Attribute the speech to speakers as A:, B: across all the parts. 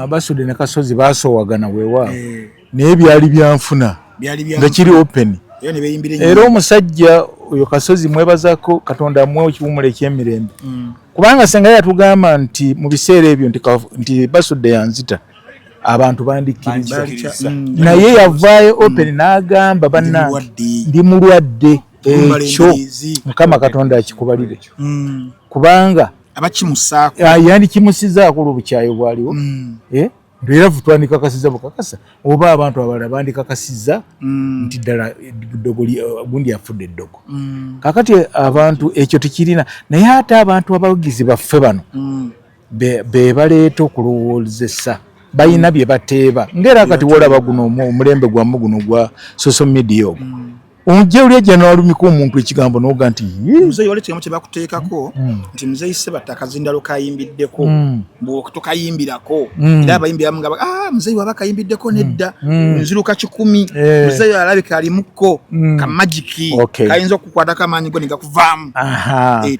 A: Basudde ne Kasozi basoowagana weewa naye byali byanfuna nga kiri open era omusajja oyo Kasozi mwebazako Katonda amwe ekiwumula eky'emirembe kubanga senga yatugamba nti mu biseera ebyo nti Basudde yanzita abantu bandikkiriza naye yavaayo open n'agamba bannange ndi mulwadde ekyo Mukama Katonda akikubalire kubanga
B: abakimusaako
A: yandi kimusizaako olw'obukyayi bwaliwo era futwandika kasiza bukakasa oba abantu abalala bandikakasiza nti ddala ddogoli gundi yafudde eddogo kakati abantu ekyo tekirina naye ate abantu abawagizi baffe bano be baleeta okulowoozesa balina bye bateeba ng'era kati wolaba guno omulembe gwamu guno gwa social media ogwo onje uli ejja n'alumika omuntu ekigambo n'oga nti
B: muzeeyi wali ekigambo kye bakuteekako nti muzeeyi Ssebatta akazindalo kayimbiddeko tokayimbirako era abayimbi abamu nga muzeeyi waba kayimbiddeko nedda nziruka 10 muzeeyi alabika alimukko ka magiki kayinza okukwatako amaanyi go ne gakuvaamu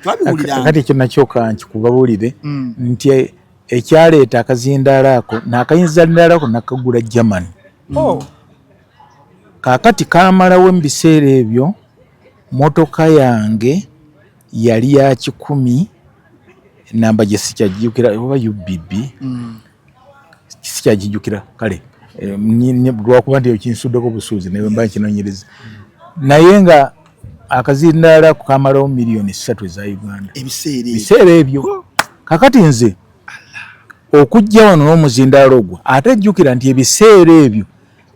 B: twabiwuliranga
A: kati ekyo nakyo kankikubabuulire nti ekyaleeta akazindaalo ako n'akayinzalindaalo ako nakagula Germany kakati kamalawo mu biseera ebyo motoka yange yali ya 10 namba gye sikyajjukira oba UBB sikyajjukira kale lwakuba nti ekinsuddeko busuuzi naye mba nkinoonyereza naye nga akazindaala ako kamalawo miliyoni 3 eza Uganda ebiseera ebyo kakati nze okujja wano n'omuzindaalo ogwo ate jjukira nti ebiseera ebyo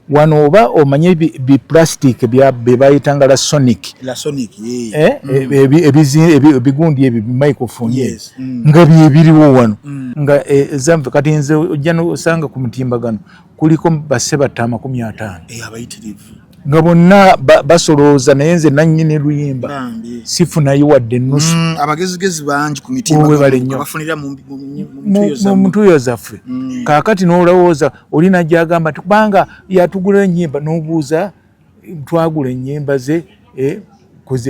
A: wano oba omanye bi plastic bye bayitanga la sonic ebigundi ebyo microphone nga byebiriwo wano nga zamve kati nze ojja n'osanga ku mutimbagano kuliko Ssebatta 50
B: abayitirivu
A: nga bonna basolooza naye nze nannyini luyimba sifunayo wadde ennusu
B: abagezigezi bangi ku mitimbagano bafunira
A: mu ntuuyo zaffe kaakati n'olowooza olina gyagamba nti kubanga yatugula ennyimba n'obuuza twagula ennyimba ze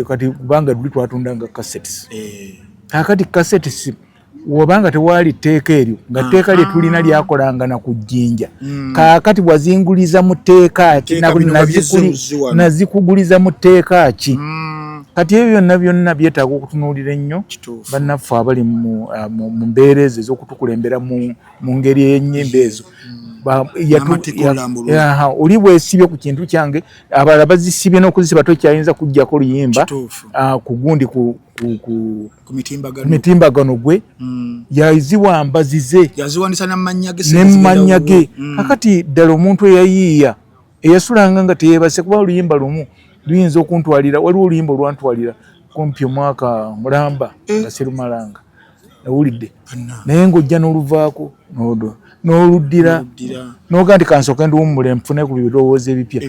A: kati kubanga luli twatundanga cassettes kaakati cassettes wobanga tewaali tteeka eryo nga tteeka lye tulina lyakolanga na ku jjinja kaakati wazinguliza mu tteeka ki nazikuguliza mu tteeka ki kati ebyo byonna byetaaga okutunuulira ennyo bannaffe abali mu mbeera ezo ez'okutukulembera mu ngeri y'ennyimba ezo oli bwesibye ku kintu kyange abalala bazisibye n'okuzisiba tokyayinza kujjako luyimba ku gundi ku mitimbagano gwe yaziwambazize
B: yaziwandisa
A: n'amannya ge kakati ddala omuntu eyayiiya eyasulanga nga teyeebase kuba oluyimba lumu luyinza okuntwalira waliwo oluyimba olwantwalira kumpi omwaka mulamba nga Serumalanga nawulidde naye ng'ojja n'oluvaako n'oluddira n'oga nti kansooke ndiwummule nfune ku birowoozo ebipya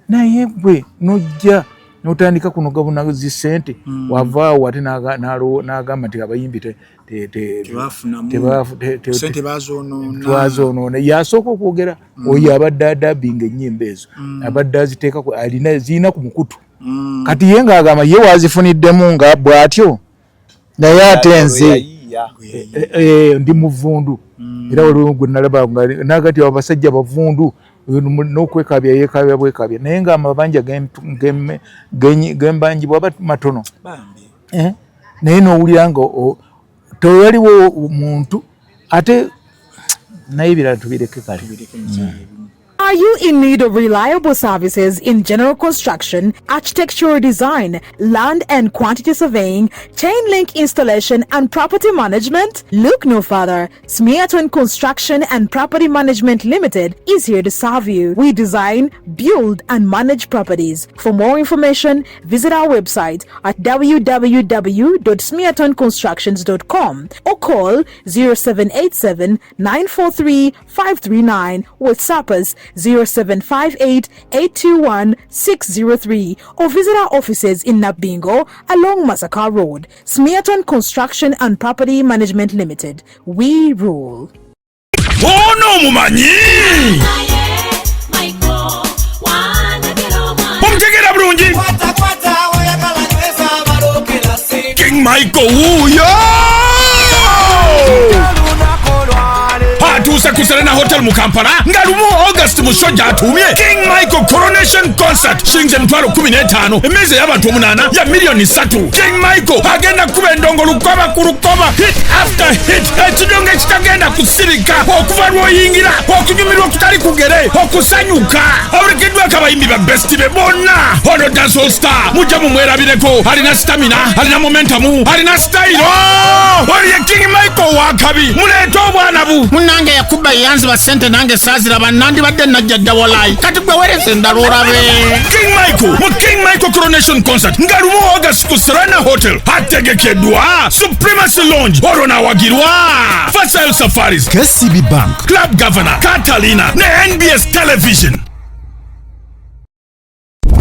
A: naye gwe n'ojja n'otandika kunoga bunazi ssente wavaawo ate n'agamba nti abayimbi tebazoonoona yasooka okwogera oyo abadde adabinga ennyimba ezo abadde aziteekako zirina ku mukutu kati ye ng'agamba ye wazifuniddemu nga bw'atyo naye ate nze ndi muvundu era waliwo gwe nalaba nagati abasajja bavundu n'okwekabya yeekabya bwekabya naye ng'amabanja gembanji bwaba matono naye n'owulira nga tewaliwo muntu ate naye ebirala tubireke kale.
C: Are you in need of reliable services in general construction, architectural design, land and quantity surveying, chain link installation, and property management? Look no further. Smeaton Construction and Property Management Limited is here to serve you. We design, build, and manage properties. For more information, visit our website at www.smeatonconstructions.com or call 0787 943 539 with SAPAS 0758 821 603 or visit our offices in Nabingo along Masaka Road. Smeaton Construction and Property Management Limited. We rule.
D: Ono mumanyi omtegera bulungi King Michael wuyo yatuuse ku Serena Hotel mu Kampala nga lumu August musojja atumye King Michael Coronation Concert shinze mtwalo 15 emeze y'abantu 8 ya milioni 3. King Michael agenda kuba endongo lukoba ku lukoba hit after hit ekidongo ekitagenda kusirika okuva lwoyingira okunyumirwa okutali kugere okusanyuka abulikiddwa akabayimbi ba best be bonna ono dancehall star mujja mumwerabireko alina stamina alina momentum alina style oli King Michael wakabi muleeta obwana bu
E: munange yakuba yanzi ba sente nange sazira banandi badde najja dawolai kati gwe werese ndalora be
D: King Michael mu King Michael Coronation Concert nga lumu August ku Serena Hotel hategekeddwa Supremacy Lounge orona wagirwa Facile Safaris KCB Bank Club Governor Catalina ne NBS Television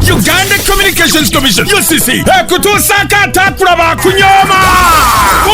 D: Uganda Communications Commission UCC ekutusaka atakulaba kunyoma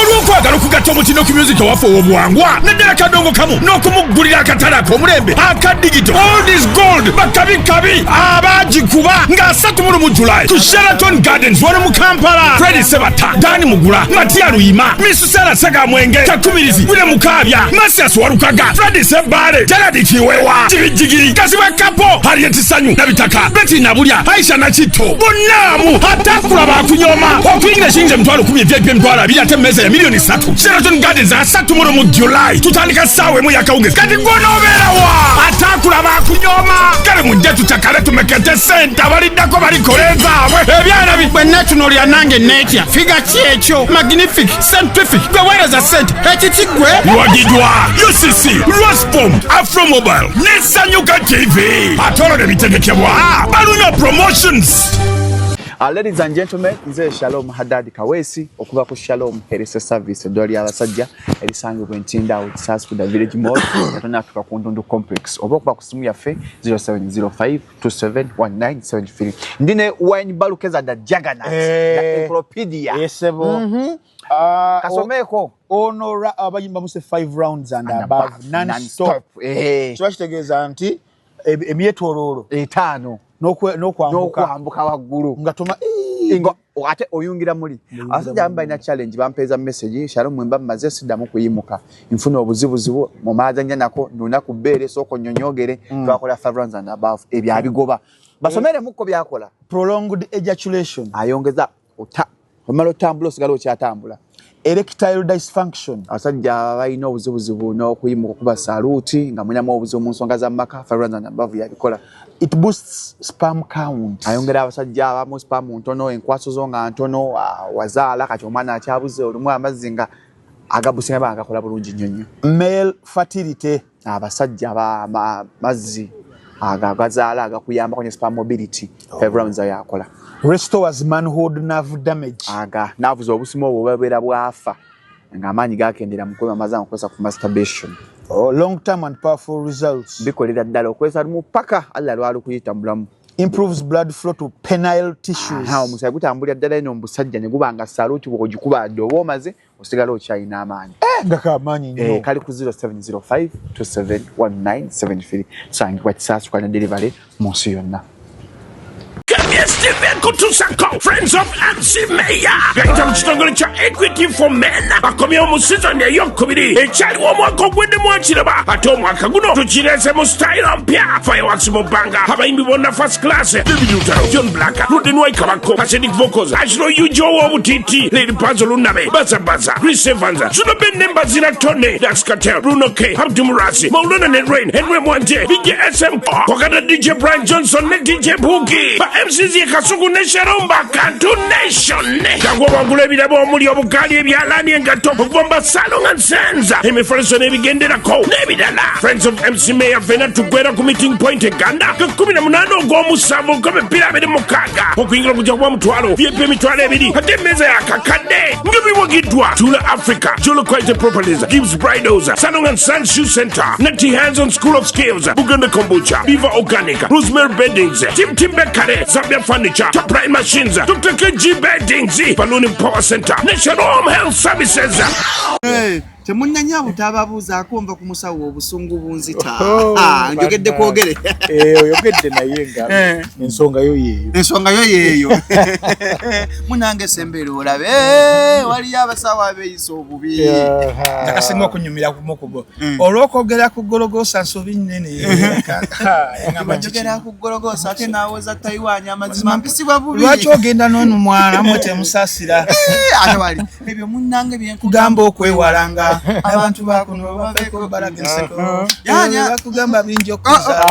D: olukwagala okugata omutino ku music waffe obuwangwa naddala kadongo kamu n'okumugulira akatale ak'omulembe aka digital all this gold bakabikabi abagikuba nga 3 July ku Sheraton Gardens wano mu Kampala Freddy Sebata Dani Mugula Matia Luyima Miss Sarah Sagamwenge Takumirizi Wile Mukabya Masias Warukaga Freddy Sebare Gerard Kiwewa Jigiri Kasiwa Kapo Harriet Sanyu Nabitaka Betty Nabulya Aisha Nachito bonamu atakulaba kunyoma okuyingira shinze mtwalo 10 VIP mtwalo 2 ate meza ya milioni 3 Sheraton Gardens asatu mu July tutandika sawe mu yakawunge kati gonoberawa atakulaba kunyoma kale mujje tutakale tumekete senta balidako balikoleza ebyana
E: bwe national ya nange netya figa kyekyo magnific scientific gwe wereza sente ekikigwe
D: wagidwa UCC Rospom Afro Mobile Nesanyuka TV atolo de bitegekebwa balunyo promotions.
F: Ladies and gentlemen, nze Shalom Haddad Kawesi okuva ku Shalom Health Service eddwaliro ly'abasajja erisangibwa Ntinda Outside School Village Mall Katona Africa ku Ndundu Complex oba okuba ku simu yaffe 0705271973 ndine wine balukeza da Juggernaut da Encyclopedia
B: yesebo
F: kasomeko
B: ono abayimba muse 5 rounds and above non-stop kitegeeza nti emyetololo 5 n'okwambuka
F: waggulu
B: ngatoma
F: ate oyungira muli asajja amba ina challenge bampeza message Shalom mwemba maze sidamu kuyimuka infuna obuzibuzibu mu mazanya nako nuna kubere soko nyonyogere twakola 5 rounds and above ebyabigoba basomere muko byakola
B: prolonged ejaculation
F: ayongeza omalo tambulo sigalo kyatambula
B: erectile dysfunction
F: asajja bayina obuzibuzibu n'okuyimuka kuba saluti nga mulinamu obuzibu mu nsonga za maka 5 rounds and above yabikola.
B: It boosts sperm count.
F: Ayongera abasajja abamu sperm ntono enkwaso zo nga ntono wazaala kati omwana akyabuze olumu amazinga agabusinga bagakola bulungi nnyo.
B: Male fertility
F: abasajja mazzi agazaala agakuyamba kwenye sperm mobility 5 rounds yakola.
B: Restores manhood nerve damage.
F: Nerves obusimo obubera bwafa nga amaanyi gakendera mu kuba amazanga okozesa ku masturbation.
B: Long term and powerful results.
F: Bikolera ddala okozesa lumu paka alla lwalu kuyitambulamu.
B: Improves blood flow to penile tissues.
F: Omusaya gutambulira ddala eno omusajja ne gubanga saluti bw'ogikuba oba omaze osigala okyalina amaanyi.
B: Ngaka amaanyi nnyo.
F: Kali ku 0705271973 tusangibwa Kisaasu kwa delivery mu nsi yonna.
D: Friends of MC Mayor gaita mukitongole kya Equity for Men bakomyewo mu season ey'okubiri ekyaliwo omwaka ogweddemu akiraba ate omwaka guno tukireze mu style mpya Fireworks mu bbanga abayimbi bonna first class David Lutalo John Black Ruden Waikabako Pacific Vocals Ashlo Yujo w'obutiti Lady Pazo Lunabe Baza Chris Evans Zuno Benne Mbazira Tone Dax Cartel Bruno K Abdu Murasi Maulana Net Rain Henry Mwanje DJ SM Wakanda DJ Brian Johnson ne DJ Boogie ba MCZ Kasugu ne Sharomba Kantu Nation Kangwa wangule bilabo omuli obukali ebyalani engato Bomba Salon and Sansa Emifreso nebigenderako nebidala Friends of MC Mayor Fena tugwera ku meeting point eganda Kukumi munano ogw'omusanvu k'emipiira 26 okuyingira kujja kuba mutwalo VIP emitwalo 2 ate emmeeza yakakadde ng'ebiwagiddwa Tula Africa Jolo Quality Properties Gibbs Bridals Salon and Sun Shoe Center Nati Hands on School of Skills Buganda Kombucha Viva Organic Rosemary Beddings Tim Bekare Zambia Furniture Top Prime Machines Dr. KG Beddings Balloon Power Center National Home Health Services.
F: Temunnanya butababuuza akomva ku musawo obusungu bunzita. Njogedde kwogere.
A: Oyogedde naye nga ensonga yo yeeyo.
F: Munange sembere olabe wali abasawo abeeyisa obubi.
B: Akasinga okunyumira ku mukubo. Olw'okwogera ku Gologosa nsobi nnene.
F: Njogera ku Gologosa ate naawoza Taiwan amazima mpisibwa bubi.
B: Lwaki ogenda n'onu mwana mwe temusaasira?
F: Ate wali ebyo munnange
B: kugamba okwewalanga abantu bakuno baveeko balaga enseko. Bakugamba bingi okuza.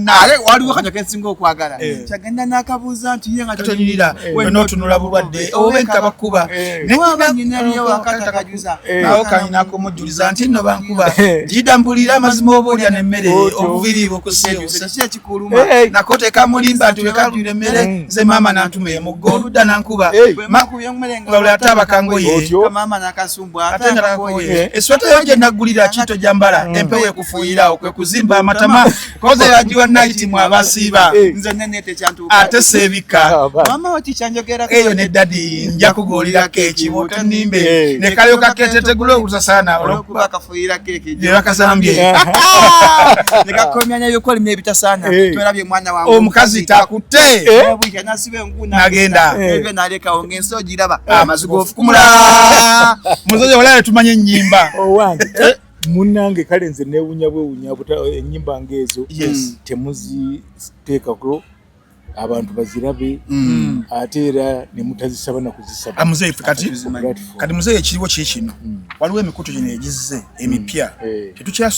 F: Ale waliwo kanya kensinga okwagala. Kyagenda n'akabuuza nti ye nga
B: tonyirira n'otunula bulwadde oba enkabakuba.
F: Newaba nnyina niyo wakata kajuza.
B: Nawo kanyina kumujjuliza nti nno bankuba. Gidambulira amazima oba olya n'emmere obuviriibu okuseerusa.
F: Kiki ekikuluma?
B: Nakoteeka mulimba nti wekalulira emmere nze maama n'antuma emuggo oludda n'ankuba. Wabula ate abakangoye.
F: Maama n'akasumbwa
B: ate nga takoye. Esweta yo gye naggulira kito gyambala empewo ekufuuyira okwe kuzimba amatama. Koze yagiwa night mu abasiiba.
F: Nze nene tekyantuuka.
B: Ate seebika.
F: Maama wati kyanjogerako.
B: Eyo ne daddy nja kugoolirako ekibo tonimbe. Ne kalyoka keetetegula obusasaana
F: olwokuba akafuuyira keeki
B: gye bakazambye.
F: Ne kakomyanya ebyokulimya ebitasaana. Twerabye mwana wange.
B: Omukazi takutte.
F: Bwija nasiba enguna.
B: Nagenda.
F: Ebyo nalekawo ng'ensi ogiraba. Amazigo ofukumula.
B: Muzoze walaale tumanye ennyimba.
A: Owange. Munnange kale nze neewunya bwewunya ennyimba ng'ezo temuziteekako abantu bazirabe ate era ne mutazisaba na kuzisaba.
B: Muzeeyi kati muzeeyi ekiriwo kiri kino waliwo emikutu gino egizze emipya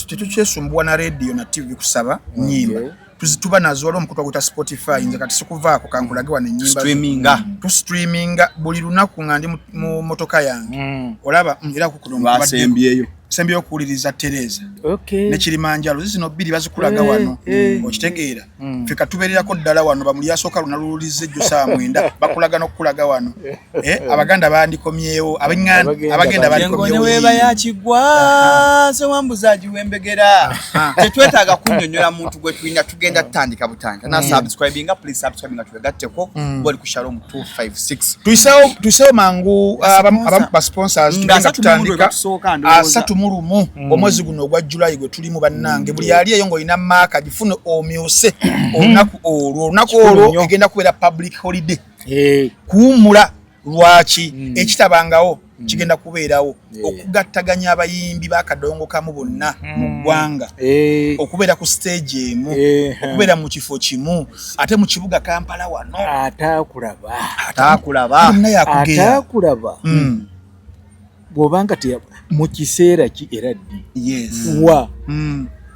B: tetukyesumbuwa na rediyo na TV kusaba nnyimba tuzituba nazo waliwo omukutu gweta Spotify nze kati sikuvaako kankulage wano ennyimba tustreaminga buli lunaku nga ndi mu motoka yange olaba era kukulumbasembiyeyo okuwuliriza Tereza ne Kirimanjaro zino bbiri bazikulaga wano okitegeera ffe katubeererako ddala wano bamuli asooka lunaluwulizza ejjo saa 9 bakulaga n'okukulaga wano abaganda bandikomyewo abagenda bandikomyewo
F: weeba yakigwa se wambuza giwembegera tetwetaaga kunnyonnyola muntu gwe tulina tugenda tutandika butandika na subscribinga please subscribinga tuwegatteko boli ku Shalom 256
B: tuyiseewo mangu ba sponsors tugenda tutandika asatu mulumu omwezi guno ogwa July gwe tulimu bannange buli ali eyo ng'olina maaka gifune omyose olunaku olwo egenda kubeera public holiday kuwummula lwaki ekitabangawo kigenda kubeerawo okugattaganya abayimbi bakadongo kamu bonna mu ggwanga okubeera ku stage emu okubeera mu kifo kimu ate mu kibuga Kampala wano ataakulaba
A: bw'obanga mu kiseera ki era ddi wa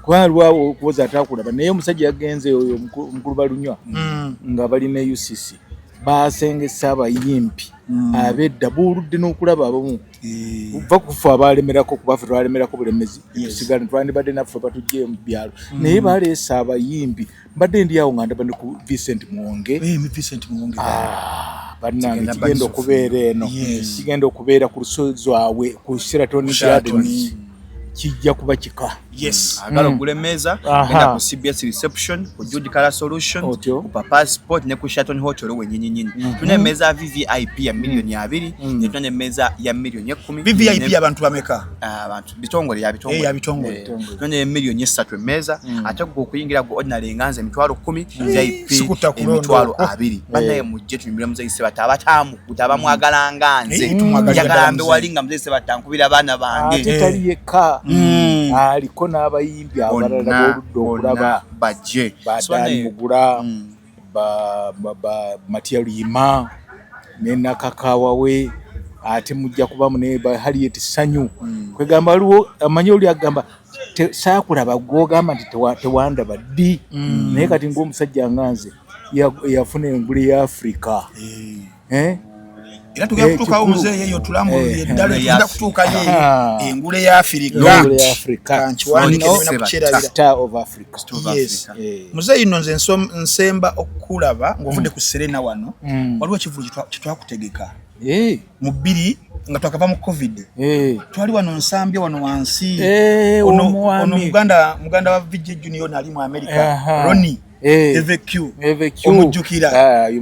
A: kwalwawo okuwoza ataakulaba naye omusajja yagenze oyo omukulu balunywa nga bali ne UCC baasengesa abayimpi abedda buuludde n'okulaba abamu va kufa abalemerako kuba ffe twalemerako bulemezi tusigala twandibadde naffe batujje mu byalo naye baleesa abayimbi mbadde ndi awo nga ndaba ne ku Vincent Muwonge bannange kigenda okubeera eno kigenda okubeera ku lusozi wawe ku Sheraton kijja kuba kika
F: agala ogula emmeeza genda ku CBS reception ku Jude Color Solution ku Papa Sport ne ku Sheraton Hotel wenyinyinyi tuna emmeeza ya VVIP ya milioni 2 ne tuna emmeeza ya milioni 10
B: VVIP abantu bameka
F: abantu bitongole ya bitongole tuna milioni 3 emmeeza ate okuyingira go ordinary nganze emitwalo 10 VIP emitwalo 2 banaye mujje tunyumira muzeyise batabatamu kutaba mwagala nganze yagalambe walinga muzeyise batankubira abana bange
A: tetali yeka aliko n'abayimbi abalala b'oludda okulaba
F: bajje
A: Badani Mugula Matia Luyima ne Nakakawa we ate mujja kubamu ne Harriet Sanyu kwegamba waliwo amanyi oli agamba saakulaba gwogamba nti tewandaba ddi naye kati ng'omusajja nganze yafuna engule ya Afrika
B: era tugenda kutuukawo muzeeyi eyo tulambulire eddala tugenda kutuukayo engule ya Afrika
A: Star of Africa
B: muzeeyi nno nze nsemba okulaba ng'ovudde ku Serena wano waliwo ekivulu kyetwakutegeka mu 2 nga twakava mu COVID twali wano nsambye wano wansi ono muganda wa VJ Junior nali mu America Ronnie EVQ omujjukira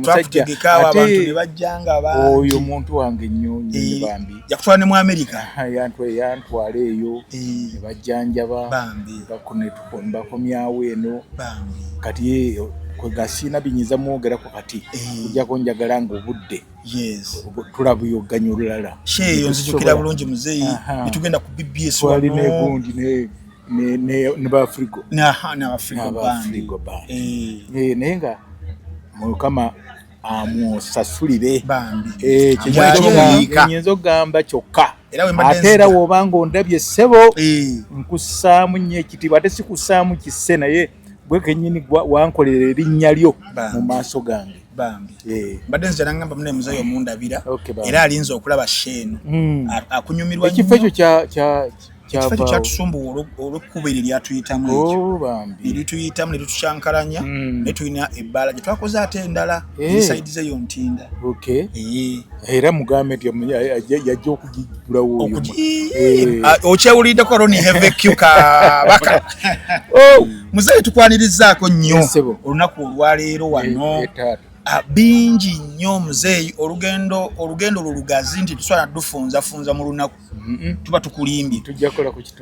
B: twakutegekawo abantu ne bajjanga bangi
A: oyo omuntu wange nnyo bambi
B: yakutwala ne mu America
A: yantwala eyo ne bajjanjaba bakomyawo eno kati kwegasiina binyiza mwogerako kati kujjako njagala nga obudde tulabuyoganya olulala
B: sheeyo nzijukira bulungi muzeeyi netugenda ku BBS
A: twali negundi ne baafrigo
B: n'abafrigo
A: naye nga mukama amusasulire nyinza okugamba kyokka ate era w'obanga ondabye ssebo nkussaamu nnyo ekitiibwa ate sikussaamu kisse naye bwe kennyini wankolera erinnya lyo mu maaso gange
B: mbadde nzija nangamba mune muzeeyi omundabira era alinza okulaba sheeno akunyumirwa
A: ekifo ekyo
B: ekifo kyatusumbuwa olw'ekkubo eryo lyatuyitamu erituyitamu ne tutukyankalanya naye tulina ebbaala gye twakoze ate endala esaidi zeyo ntinda
A: era mugambe nti yajja okugigulawo
B: okyewuliddeko roni EVQ kabaka muzeeyi tukwanirizaako nnyo olunaku olwaleero wano bingi nnyo muzeeyi olugendo lugazi nti tuswala dufunza mu lunaku tuba tukulimbye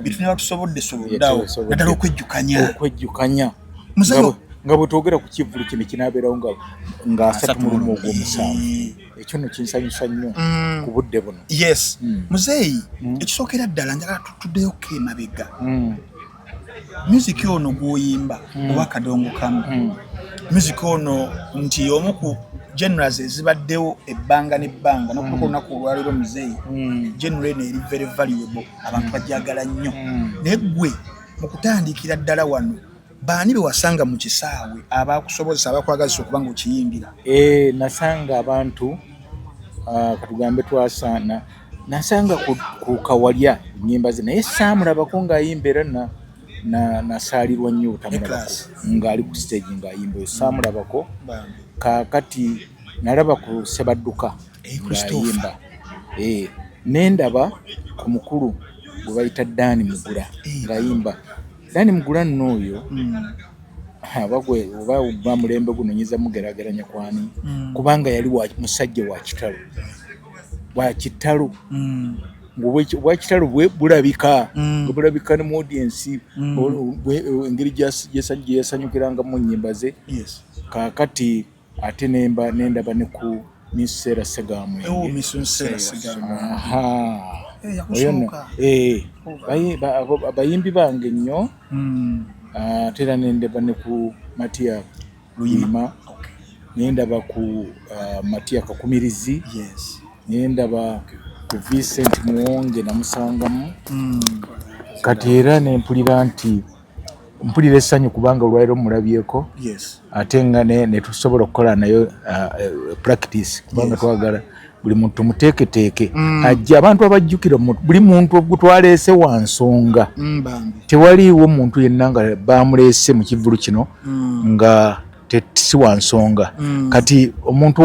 B: bitune tusobodde soloddawo naddala okwejjukanya muzeeyi
A: nga bwetwogera ku kivulu kino kinaabeerawo nga 31 ogw'omusanvu ekyo no kinsanyusa nnyo ku budde buno
B: muzeeyi ekisookera ddala njagala tutuddeyoko emabega music ono gw'oyimba oba kadongo kamu music ono nti omu ku genres ezibaddewo ebbanga n'ebbanga n'okutuuka olunaku olwaleero muzeeyi genre eno eri very valuable abantu bajagala nnyo naye ggwe mu kutandikira ddala wano baani be wasanga mu kisaawe abakusobozesa abakwagazisa okuba nga okiyimbira?
A: Nasanga abantu katugambe twasaana nasanga ku Kawalya nnyimba ze naye saamulabako ng'ayimba era nasaalirwa nnyo obutamulabako ng'ali ku stage ng'ayimba saamulabako kaakati nalaba ku Sebadduka ng'ayimba nendaba ku mukulu gwe bayita Dani Mugula ng'ayimba. Dani Mugula nno oyo oba mulembe guno nyiza mugerageranya kwani kubanga yali musajja wa kitalo bwa kitalo bulabika ne mu audience engeri gyesanyukiranga mu nnyimba ze kaakati ate nendaba ne ku Misera Segamwe abayimbi bange nnyo ate era nendaba ne ku Matiya Luyima nendaba ku Matiya Kakumirizi nendaba ku Vincent Muwonge namusangamu kati era nempulira essanyu kubanga olwaliro mulabyeko ate nga netusobola okukola nayo practice kubanga twagala buli muntu muteeketeeke ajja abantu abajjukira buli muntu ogutwaleese wa nsonga tewaliiwo muntu yenna nga bamuleese mu kivulu kino nga si wa nsonga kati omuntu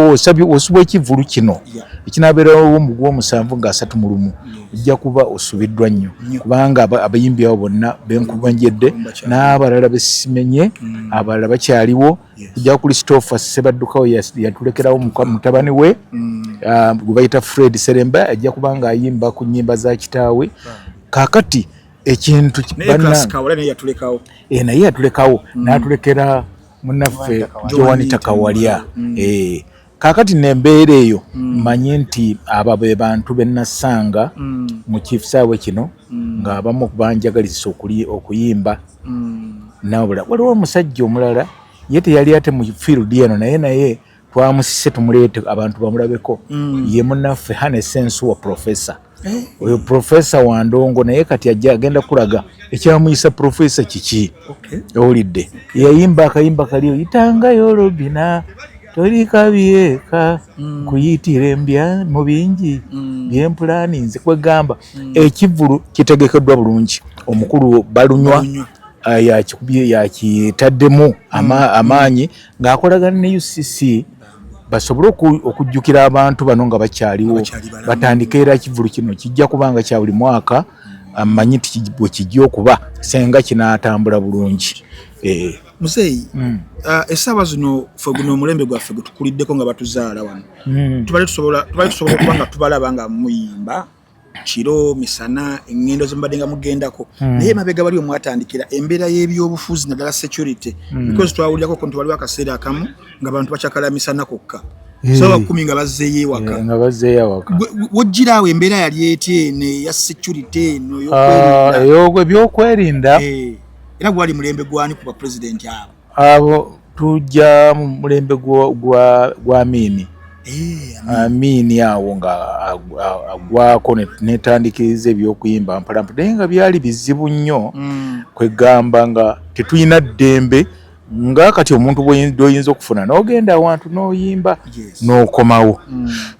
A: osubwa ekivulu kino ekinaabeerawo mu gw'omusanvu nga 31 ojja kuba osubiddwa nnyo kubanga abayimbi abo bonna benkubanjedde n'abalala besimenye abalala bakyaliwo kujja Christopher Sebaddukawo yatulekerawo mutabani we gwe bayita Fred Seremba ajja kubanga ayimba ku nnyimba za kitaawe kaakati ekintu naye yatulekawo n'atulekera munaffe Joanita Kawalya kaakati nembeera eyo manye nti abo be bantu bennasanga mu kisaawe kino ng'abamu okubanjagaliza okuyimba nabula waliwo omusajja omulala ye teyali ate mu field eno naye twamusise tumuleete abantu bamulabeko ye munaffe Hanesensu wa professor oyo professor wa Ndongo naye kati ajja agenda kulaga ekyamuyisa professor kiki owulidde yayimba akayimba kaliyo yitanga yorobina toli kabyeka kuyitira embya mu bingi byempulani nze kwegamba ekivulu kitegekeddwa bulungi omukulu balunywa yakitaddemu amaanyi ng'akolagana ne UCC basobole okujjukira abantu bano nga bakyaliwo batandika era ekivulu kino kijja kubanga kya buli mwaka amanyi nti bwe kijja okuba senga kinaatambula bulungi
B: Muzeyi essaawa zino ffe guno omulembe gwaffe gwe tukuliddeko nga batuzaala wano tubali tusobola okuba nga tubalaba nga muyimba kiro misana engendo zembadde nga mugendako naye mabega wali omwatandikira embeera y'ebyobufuzi naddala security because twawulirako ko nti waliwo akaseera akamu nga abantu bakyakala misana kokka sawa 10 nga bazzeeyo ewaka wojjiraawo embeera yali etye ne ya security no
A: y'ebyokwerinda
B: era gwali mulembe gwani ku bapresident
A: abo tujja mu mulembe gwa Amini awo nga agwako netandikiriza ebyokuyimba mpalampa naye nga byali bizibu nnyo kwegamba nga tetulina ddembe nga kati omuntu bw'oyinza okufuna n'ogenda awantu n'oyimba n'okomawo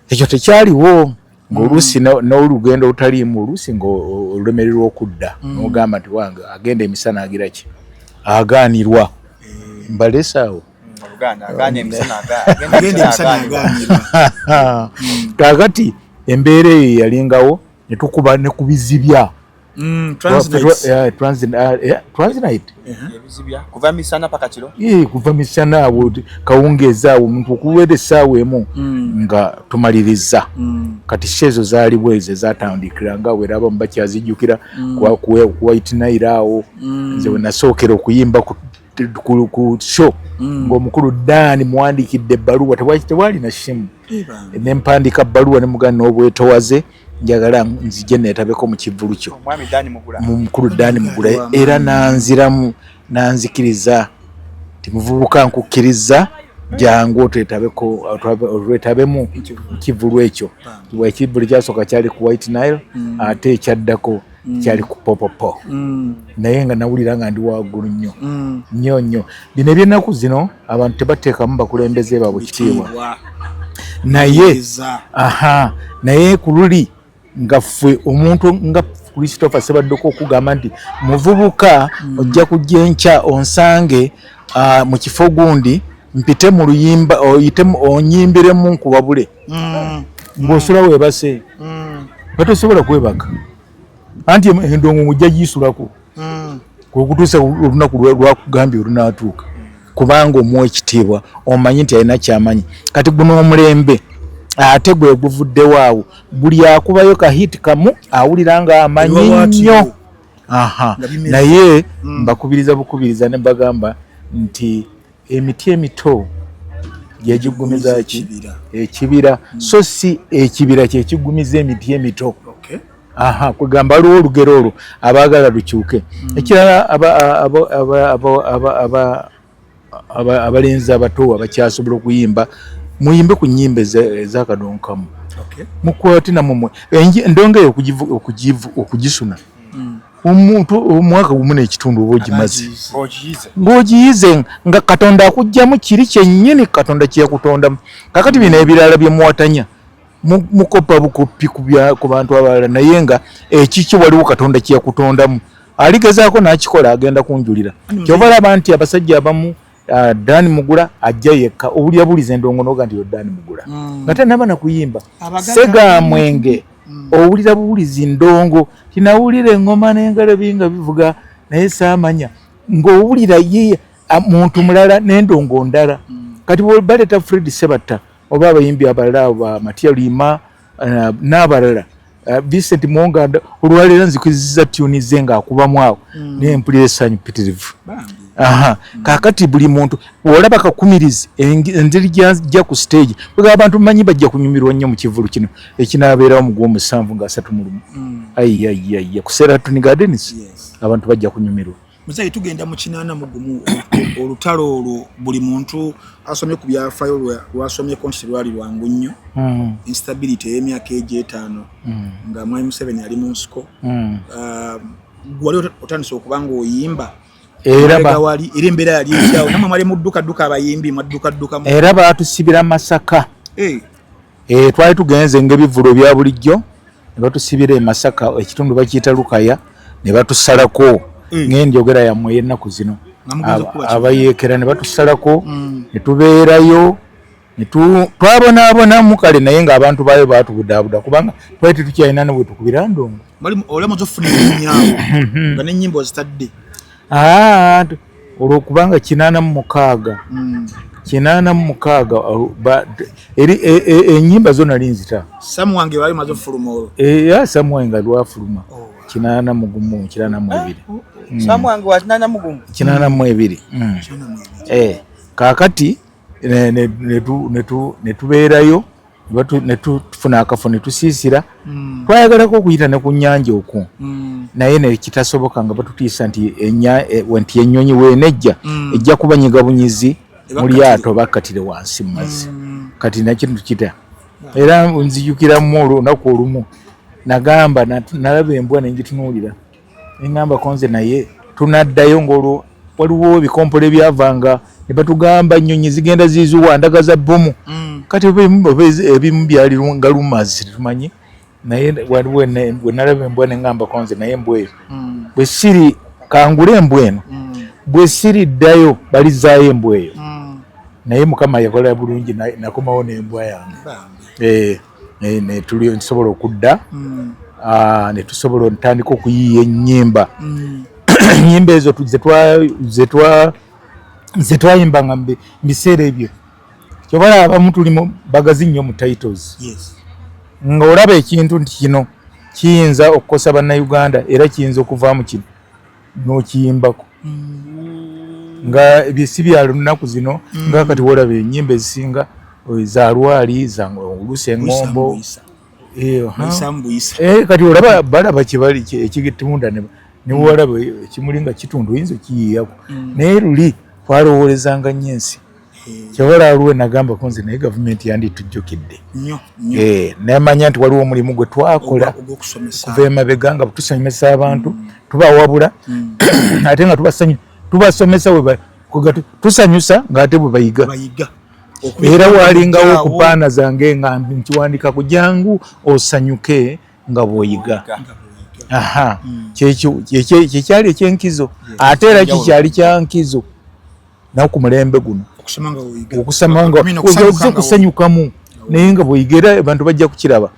A: ekyo tekyaliwo ng'oluusi n'olugendo olutaliimu oluusi ng'olulemererwa okudda n'ogamba nti wange agenda emisana agira ki agaanirwa mbalesaawo kakati embeera eyo yalingawo netukuba nekubizibya
F: kuva misana paka kiro
A: kuva misana awo kawungeza awo omuntu okuwera essaawa emu nga tumaliriza kati shezo zaali bweze zatandikira nga weraba mubakyazijjukira ku White Nile awo nze wenasookera okuyimba ku show ng'omukulu Dani muwandikidde ebbaluwa tewali na shimu nempandika bbaluwa nemugana n'obwetowaze njagala nzije neetabeko mu kivulu kyo mukulu Dani Mugula era nanziramu nanzikiriza timuvubuka nkukkiriza jangu otwetabemu kivulu ekyo ekivulu kyasooka kyali ku White Nile ate ekyaddako kyali ku Popopo naye nga nawulira nga ndi waggulu nnyo bino ebyennaku zino abantu tebateekamu bakulembeze baabwe kitiibwa naye ku luli nga ffe omuntu nga Christopher Sebaddoko okugamba nti muvubuka ojja kujja enkya onsange mu kifo gundi mpite mu luyimba onyimbiremu nkubabule ng'osula weebase batosobola kwebaka anti endongo mujja giisulako kukutuusa olunaku lwakugambye olunaatuuka kubanga omuwa ekitiibwa omanyi nti alina kyamanyi kati guno omulembe ate gwe guvuddewo awo buli akubayo kahiti kamu awulira nga amanyi nnyo naye mbakubiriza ne mbagamba nti emiti emito gyegigumiza ekibira so si ekibira kyekigumiza emiti emito kwegamba aliwo olugero olwo abaagala lukyuke ekirala abalenzi abato abakyasobola okuyimba muyimbe ku nnyimba ezakadonkamu mukwate namumwe endonga eyo okugisuna omuntu omwaka gumu n'ekitundu oba ogimaze ng'ogiyize nga Katonda akugjamu kiri kyennyini Katonda kyeyakutondamu kakati bino ebirala byemuwatanya mukopa bukopi ku bantu abalala naye nga ekiki waliwo Katonda kyeyakutondamu aligezaako n'akikola agenda kunjulira kyobalaba nti abasajja abamu Dani Mugula ajja yekka obulya buliza endongo noga nti yo Dani Mugula ngate naba nakuyimba sega mwenge obulira buliza ndongo tinawulira engoma n'engalo binga bivuga naye saamanya ng'owulira ye muntu mulala n'endongo ndala kati baleta Fred Sebatta oba abayimbi abalala ba Matialima n'abalala Vincent Mwonganda olwaleero nzikwiziza tuni ze ng'akubamu awo naye mpulira essanyu ppitirivu kakati buli muntu olaba kakumirizi endiri jja ku stage bwe abantu manyi bajja kunyumirwa nnyo mu kivulu kino ekinabeerawo mu gw'omusanvu nga 31 kuseera Tony Gardens abantu bajja kunyumirwa
B: muzayi tugenda mu 81 olutalo olwo buli muntu asomye ku byafaayo lwasomye konti lwali lwangu nnyo instability y'emyaka egy'etaano nga Mwai Museveni ali mu nsiko wali otandise okuba ng'oyimba era wali embeera yali ekyawo namwe mwali mudduka abayimbi mwadduka
A: era baatusibira Masaka twali tugenze ng'ebivulo bya bulijjo ne batusibira e Masaka ekitundu bakiyita Lukaya ne batusalako ng'enjogera yammwe y'ennaku zino abayeekera ne batusalako ne tubeerayo twabonaabona mukale naye ng'abantu baayo baatubudaabuda kubanga twali tetukyalina ne bwe tukubira ndongo
B: olema zofuna ennyinyawo nga n'ennyimba ozitadde
A: olwokubanga 86 enyimba zonna linzita
B: Samuwange wali mazo fulumolo
A: ya Samuwange lwafuluma 82
F: Samuwange wa
A: 82 kakati netubeerayo netufuna akafo netusiisira twayagalako okuyita ne ku nnyanja okwo naye nekitasoboka nga batutiisa nti ennyonyi weenejja ejja kubanyiga bunyizi mu lyato bakkatire wansi mu mazzi kati nakino tukita era nzijukiramu olunaku olumu nagamba nalaba embwa nenjitunuulira neŋŋamba konze naye tunaddayo ng'olwo waliwo ebikompolo byavanga ne batugamba ennyonyi zigenda ziizuwa ndaga za bbomu kati ebimu byali nga lumazi tumanyi naye waliwo bwe nalaba embwa neŋŋamba konze naye embwa eyo bwe siri kangula embwa eno bwe siriddayo balizaayo embwa eyo naye Mukama yakola bulungi nakomawo n'embwa yange netuli nsobola okudda netusobola ntandika okuyiiya ennyimba ennyimba ezo zetwayimbanga mu biseera ebyo kyobala abamu tulimu bagazi nnyo mu titles ng'olaba ekintu nti kino kiyinza okukosa bannayuganda era kiyinza okuvaamu kino n'okiyimbako nga ebyesi bya lunaku zino nga kati wolaba ennyimba ezisinga za lwali za oluusi eŋŋombo kati olaba balaba kibali ekigitunda ne walaba ekimuli nga kitundu oyinza okiyiiyako naye luli twalowoolezanga nnyo ensi kyewala aluwe nagamba konze naye gavumenti yanditujjukidde nemanya nti waliwo omulimu gwe twakola kuva emabega nga tusomesa abantu tubawabula ate nga tubasomesa tusanyusa ng'ate bwe bayiga era walingawo okupaana zange nga nkiwandika ku jangu osanyuke nga bw'oyiga kyekyali ekyenkizo ate era kikyali kyankizo nawe ku mulembe guno okusoma nga oze kusanyukamu naye nga bw'oyiga era abantu bajja kukiraba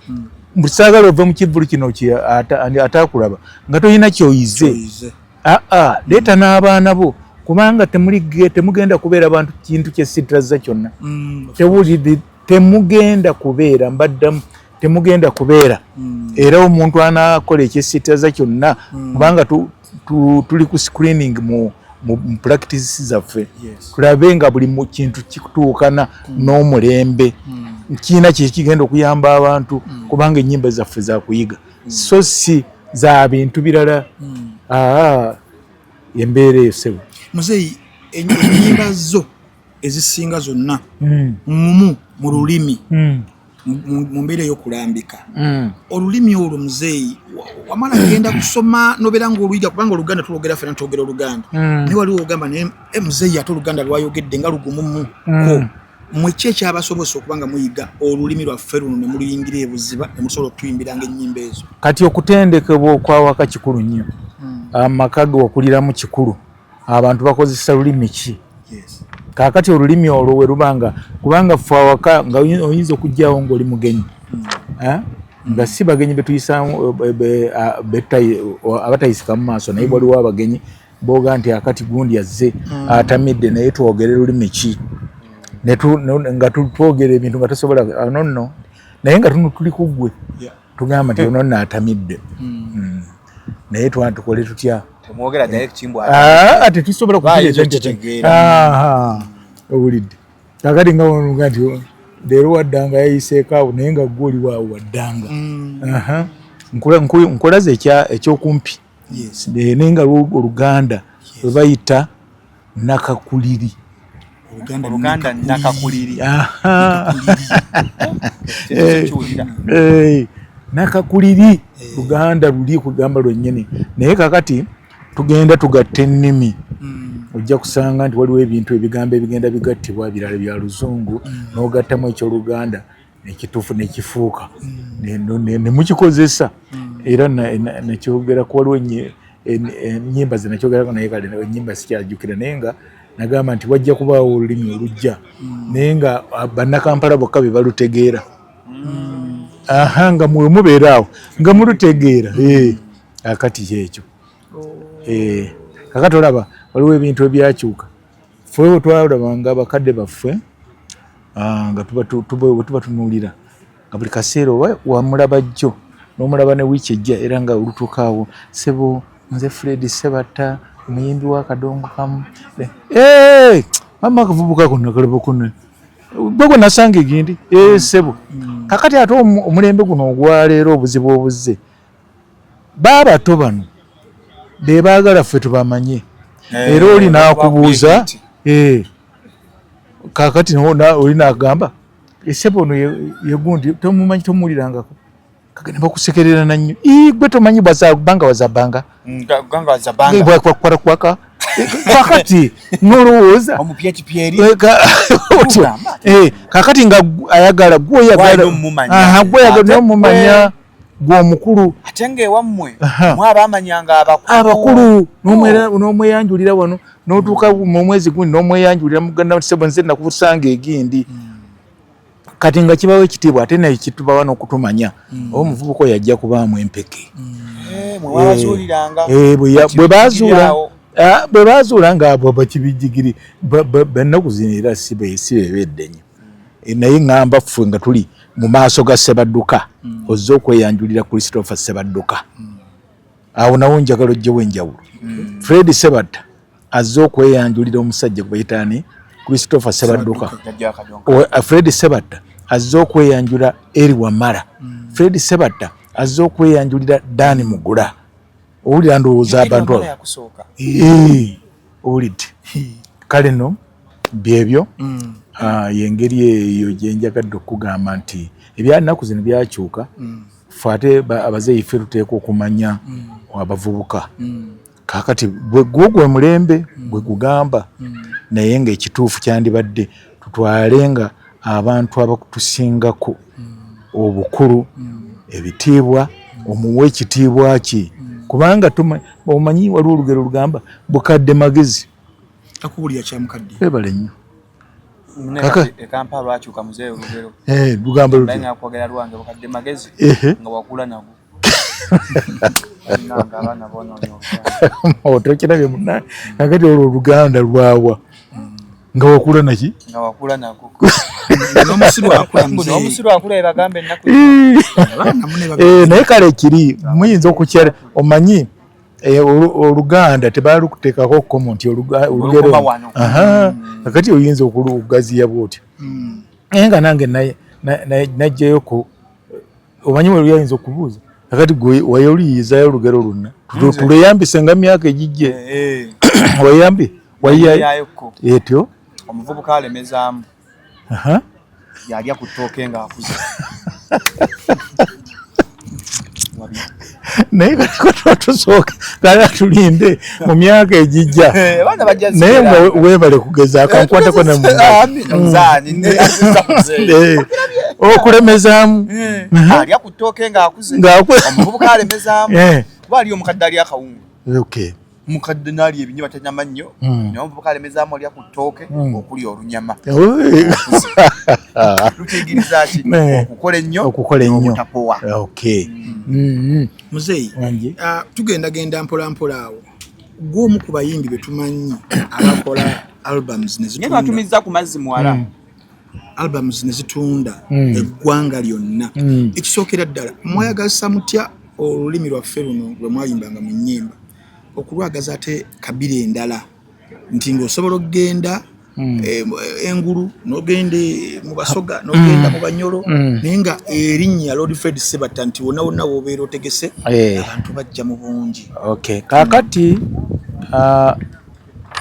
A: saagala ova mu kivulu kino ataakulaba nga tolina kyoyize leeta n'abaana bo kubanga temugenda kubeera bantu kintu kyesitiraza kyonna temugenda kubeera mbaddamu temugenda kubeera era omuntu anaakola ekyesitiraza kyonna kubanga tuli ku screening mu practice zaffe tulabe nga buli mu kintu kituukana n'omulembe kiina kyekigenda okuyamba abantu kubanga ennyimba zaffe zakuyiga so si za bintu birala embeera eyo sebo
B: muzeeyi ennyimba zo ezisinga zonna mu lulimi mu mbeera ey'okulambika olulimi olwo muzeeyi wamala genda kusoma nobeera ng'oluyiga kubanga oluganda tulwogera ffena twogera oluganda naye waliwo ogamba naye muzeeyi ate oluganda lwayogedde nga lugumuko mwe ki ekyabasobose okuba nga muyiga olulimi lwaffe luno ne muluyingira ebuziba ne musobola okutuyimbiranga ennyimba ezo
A: kati okutendekebwa okwawaka kikulu nnyo amaka ge wakuliramu kikulu abantu bakozesa lulimi ki kakati olulimi olwo we lubanga kubanga ffe awaka nga oyinza okujjawo ng'oli mugenyi nga si bagenyi betuyisaamu abatayisika mu maaso naye waliwo abagenyi boga nti akati gundi azze atamidde naye twogere lulimi ki nga twogera ebintu nga tosobola nonno naye nga tuli ku ggwe tugamba nti ono nno atamidde naye tukole tutya
F: temwogera direct chimbwa
A: ate tusobola kutegeera owulidde kakati nga wonga nti leero waddanga yayiseeko awo naye nga gwoli waawo waddanga nkolaze ekyokumpi naye nga oluganda lwe bayita nakakuliri
F: Oluganda nakakuliri
A: nakakuliri luganda luli kugamba lwennyini naye kakati tugenda tugatta ennimi ojja kusanga nti waliwo ebintu ebigambo ebigenda bigattibwa birala bya luzungu n'ogattamu ekyoluganda nekituufu nekifuuka nemukikozesa era nekyogera ku waliwo ennyimba zinakyogerako naye kale ennyimba sikyajjukira naye nga nagamba nti wajja kubaawo olulimi olujja naye nga bannakampala bokka be balutegeera nga mwe mubeera awo nga mulutegeera akati kyekyo kakati olaba waliwo ebintu ebyakyuka ffe twalabanga abakadde baffe nga tuba tunuulira nga buli kaseera oba wamulaba jjo n'omulaba ne wiiki ejja era nga olutuukaawo sebo nze Fred Sebatta omuyimbi w'akadongo kamu mama akavubuka konna kalaba konna bwe nasanga egindi sebo kakati ate omulembe guno ogwaleero obuzibu obuzze baabato bano be baagala ffe tubamanye era oli n'akubuuza kakati oli n'agamba sebo ono yegundi tomumanyi tomuwulirangako kagenda bakusekerera nannyo gwe tomanyi banga wazabanga kwaka kakati nolowooza kakati nga ayagala gweoyagala nomumanya gw'omukulu
F: ate ng'ewammwe mwabamanyanga
A: abakulu n'omweyanjulira wano n'otuuka mu mwezi gundi n'omweyanjulira muganda nti sebo nze nakusanga egindi kati nga kibawo ekitiibwa ate naye kitubawa n'okutumanya oba omuvubuka oyo ajja kubaamu empeke bwe bazuula nga abo bakibijjigiri bennaku zino era si bebedde nnyo naye ŋŋamba ffe nga tuli mu maaso ga Sebadduka ozze okweyanjulira Christopher Sebadduka awo nawo njagala ojjewo enjawulo Fred Sebatta azze okweyanjulira omusajja gwe bayitaani Christopher Sebadduka Fred Sebatta azze okweyanjula Eri Wamala Fred Sebatta azze okweyanjulira Dani Mugula owulira ndowooza abantu owulidde kale no byebyo yengeri eyo gyenjagadde okugamba nti ebyanaku zino byakyuka ffe ate abazeeyi ffe tuteeka okumanya abavubuka kakati gwe mulembe bwe gugamba naye ng'ekituufu kyandibadde tutwalenga abantu abakutusingako obukulu ebitiibwa omuwe ekitiibwa ki kubanga omanyi waliwo olugero lugamba bukadde magezi
B: akubulira kyamukadde
A: ebale nnyo
F: Kampala lwakyuka muzeeyo olugero
A: lugamba
F: luti kwagala lwange bukadde magezi nga wakula nago
A: otokirabye munna kakati olwo oluganda lwawa nga wakula naki
F: nga wakula nago
B: n'omusiru
F: akula ebagambe ennaku
A: naye kale kiri muyinza okukyala omanyi oluganda tebalukuteekako komenti olugero kakati oyinza okugaziya bwotyo naye nga nange najjayoko omanyi weluyinza okubuuza kakati gwe wayoliyizayo olugero lwonna tuleyambise nga myaka egijje wayambi
F: wayiyayoko
A: etyo
F: omuvubuka alemezaamu yalya ku ttooke ng'akuze
A: naye katusooka kale tulinde mu myaka egijja naye nga weebale kugezaako nkwatako okulemezaamu
F: alya ku ttooke ng'akuze omuvubuka alemezaamu kuba ali omukadde ali akawunga mukadde naali ebinyama tanyama nnyo naye omuvubuka alemezaamu alya ku ttooke okuli olunyama lutegeriza ki okukola ennyo n'obutapowa
B: muzeeyi tugendagenda mpolampola awo gw'omu ku bayimbi be tumanyi abakola albums
F: nezitumiza ku mazzi muwala
B: albums nezitunda eggwanga lyonna ekisookera ddala mwayagazisa mutya olulimi lwaffe luno lwe mwayimbanga mu nnyimba okulwagaza ate kabiri endala nti ng'osobola okugenda engulu n'ogenda mu basoga n'ogenda mu banyolo naye nga erinnya Lord Fred Sebatta nti wonna wonna w'obeera otegese abantu bajja mu bungi
A: kaakati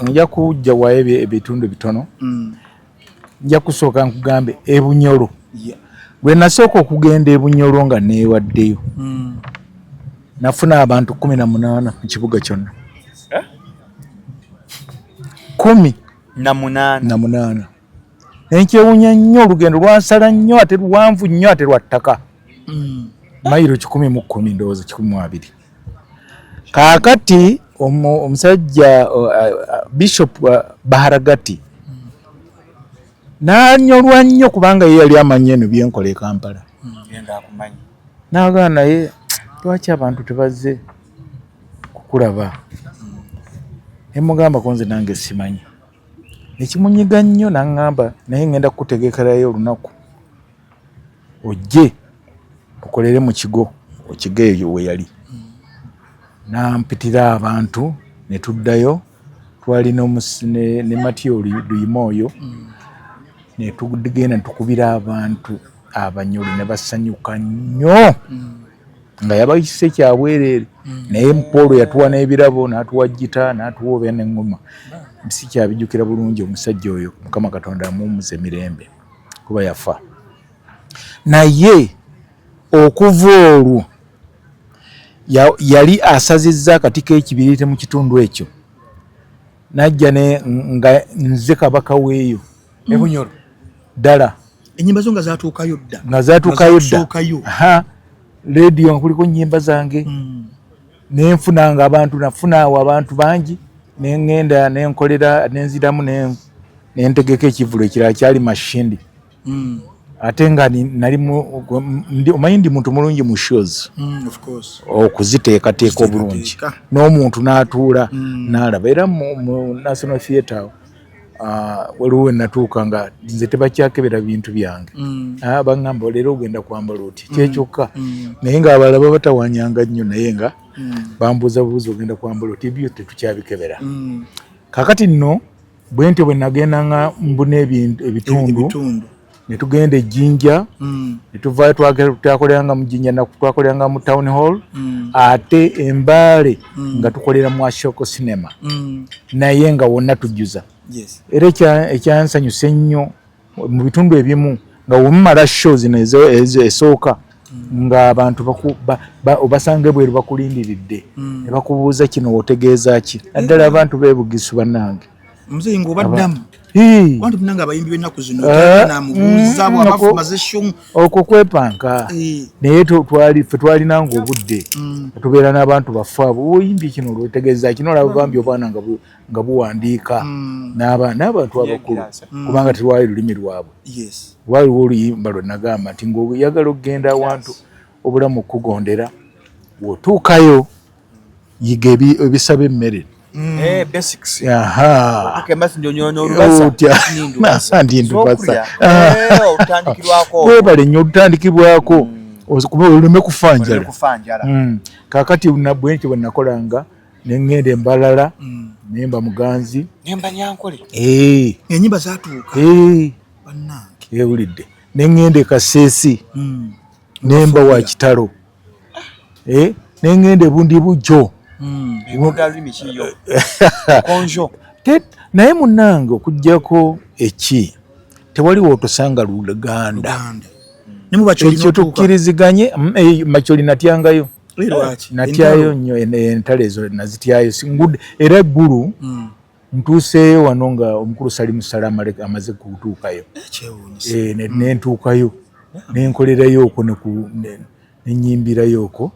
A: nja kujja wayo ebitundu bitono nja kusooka nkugambe ebunyolo bwe nasooka okugenda ebunyolo nga neewaddeyo nafuna abantu 18 mu kibuga kyonna 18 enkyewunya nnyo olugendo lwansala nnyo ate luwanvu nnyo ate lwa ttaka mayiro 110 ndowooza 12 kaakati omusajja Bishop Baharagati n'anyolwa nnyo kubanga ye yali amanyi eno byenkola e Kampala n'agamba naye lwaki abantu tebazze kukulaba Emugamba konze nange simanyi. Ekimunyiga nnyo n'angamba naye ngenda kukutegekerayo olunaku. Ojje okolere mu kigo okigeeyo we yali. Nampitira abantu ne tuddayo twalina ne Matthew Luyima oyo ne tugenda tukubira abantu Abanyoro ne basanyuka nnyo nga yabayise kyabwerere naye Mpolo yatuwa n'ebirabo n'atuwa gita n'atuwa oba n'engoma si kyabijjukira bulungi omusajja oyo Mukama Katonda amumuze mirembe kuba yafa naye okuva olwo yali asazizza akati k'ekibiriite mu kitundu ekyo najja nga nze kabaka weeyo Bunyoro ddala
B: ennyimba zo nga zaatuukayo dda
A: radio nga kuliko nnyimba zange nenfunanga nafunaawo abantu bangi nengenda nenkolera nenziramu nentegeka ekivulo ekirala kyali Mashindi ate nga omanyi ndi muntu mulungi mu shows okuziteekateeka obulungi n'omuntu n'atuula n'alaba era mu National Theatre waliwo natuuka nga nze tebakyakebera bintu byange baŋŋamba leero ogenda kwambala oti kyekyokka naye ng'abalala babatawanyanga nnyo naye nga bambuuza buuzi ogenda kwambala oti ebyo tetukyabikebera kakati nno bwentyo bwe nagendanga mbuna ebitundu ne tugenda e Jinja ne tuvaayo twakoleranga mu Jinja twakoleranga mu Town Hall ate Embaale nga tukolera mu Ashoko Cinema naye nga wonna tujjuza era ekyansanyusa ennyo mu bitundu ebimu nga wemumala show zino esooka ng'abantu obasanga ebweru bakulindiridde ne bakubuuza kino otegeeza ki naddala abantu beebugisu bannange
B: Mzee ngobaddamu wantu munanga abayimbi b'ennaku zino namubuuza bw'abafumaze show
A: okwo kwepanka naye twalinanga obudde tubeera n'abantu baffe abo oyimbi kino olwetegeeza kino olaba bambi obwana nga buwandiika n'abantu abakulu kubanga terwali lulimi lwabwe waliwo oluyimba lwe nagamba nti ng'oyagala okugenda awantu obulamu okugondera bw'otuukayo yiga ebisaba emmere
F: basics.
A: Aha.
F: Okay, masi ndio nyono rubasa.
A: Ndi ndubasa.
F: Utandikirwako.
A: Webale nnyo utandikibwako. Kuba olume kufanjala. Kakati unabwenche banakolanga nengende Mbalala nemba Muganzi.
F: Nemba Nyankole.
B: Enyimba zatuuka.
A: Bannange. Ulidde. Nengende Kasesi. Nemba wa Kitalo. Nengende Bundi Bujo.
F: Imugali michiyo konjo
A: naye munange okujjako eki tewali wotosanga Luganda ekyo tukkiriziganye Macholi natyangayo natyayo nnyo entale ezo nazityayo singudde era eggulu ntuuseeyo wano nga omukulu Salimu Salama amaze kutuukayo nentuukayo nenkolerayo okwo nenyimbirayo okwo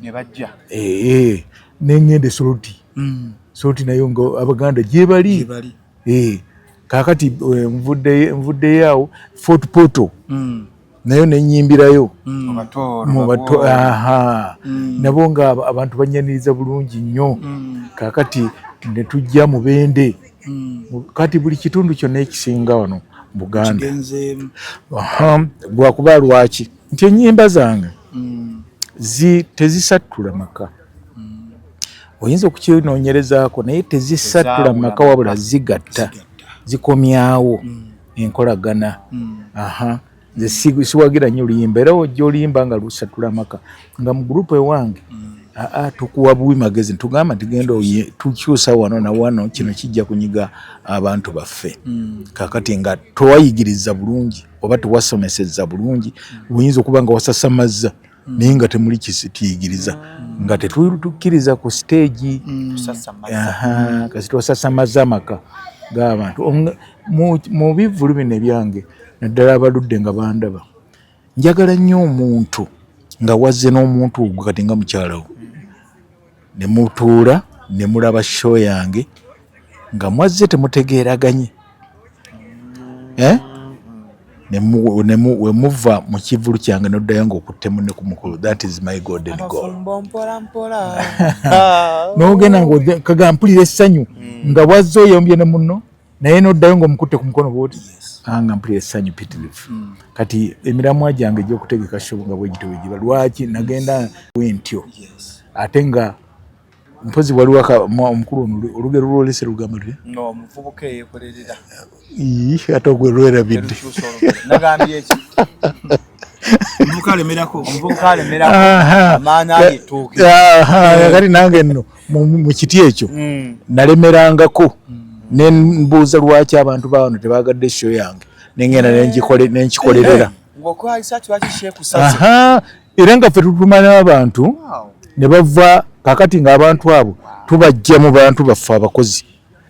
F: nebajja nengende
A: Soroti nayo ngo Abaganda gyebali kakati nvudde yawo Fort Poto nayo nenyimbirayo mu bato nabo nga abantu banyaniriza bulungi nnyo kakati ne tujja mu Bende kati buli kitundu kyonna ekisinga wano Buganda gwakuba lwaki nti ennyimba zange tezisatula maka oyinza okukinoonyerezaako naye tezisatula maka wabula zigatta zikomyawo enkolagana nze siwagira nnyo oluyimba era ojja oluyimba nga lusatula maka nga mu gurupu ewange tukuwa buwi magezi tugamba ntigenda tukyusa wano na wano kino kijja kunyiga abantu baffe kakati nga towayigiriza bulungi oba tewasomeseza bulungi oyinza okuba nga wasasamazza naye nga temuli kisitiyigiriza nga tetukkiriza ku stage kasi twasasamaza amaka g'abantu mu bivulu bino ebyange naddala abaludde nga bandaba njagala nnyo omuntu nga wazze n'omuntu ogwo kati nga mukyalawo ne mutuula ne mulaba show yange nga mwazze temutegeeraganye wemuva mu kivulu kyange noddayo ng'okuttemu ne ku mukulu. That is my golden goal. N'ogenda ng'okaga mpulira essanyu nga bwazza oyombye ne munno naye noddayo ng'omukutte ku mukono bw'oti nga mpulira essanyu pitirifu. Kati emiramwa gyange gy'okutegeka show nga bwe gito wegiba. Lwaki nagenda bwentyo ate nga mpozi waliwo omukulu olugero lwolese lugamba luli
F: omuvubuka eyekolerera
A: ate ogwe lwerabidde
F: nagambye eki omuvubuka alemerako amaanyi agetuuke
A: kati nange nno mu kiti ekyo nalemerangako ne mbuuza lwaki abantu bawano tebagadde show yange nengenda nenkikolerera era nga ffe tutumanya abantu ne bava kakati ng'abantu abo tubajja mu bantu baffe abakozi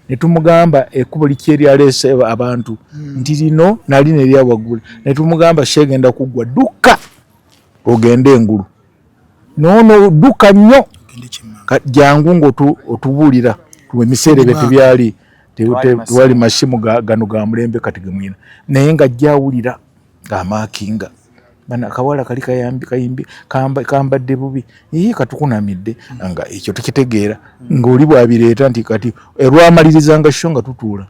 A: ne tumugamba ekkubo liki eryaleese abantu nti lino nali ne lyawagula ne tumugamba shegenda kuggwa dduka ogende engulu noono dduka nnyo jangu ng'otubuulira ebiseera bye tebyali tewali mashimu gano ga mulembe kati gemwina naye ng'ajjawulira ng'amaakinga bana kawala kali kayimbi kambadde bubi katukunamidde nga ekyo tukitegeera ng'oli bwabireeta nti kati erwamalirizanga sho nga tutuula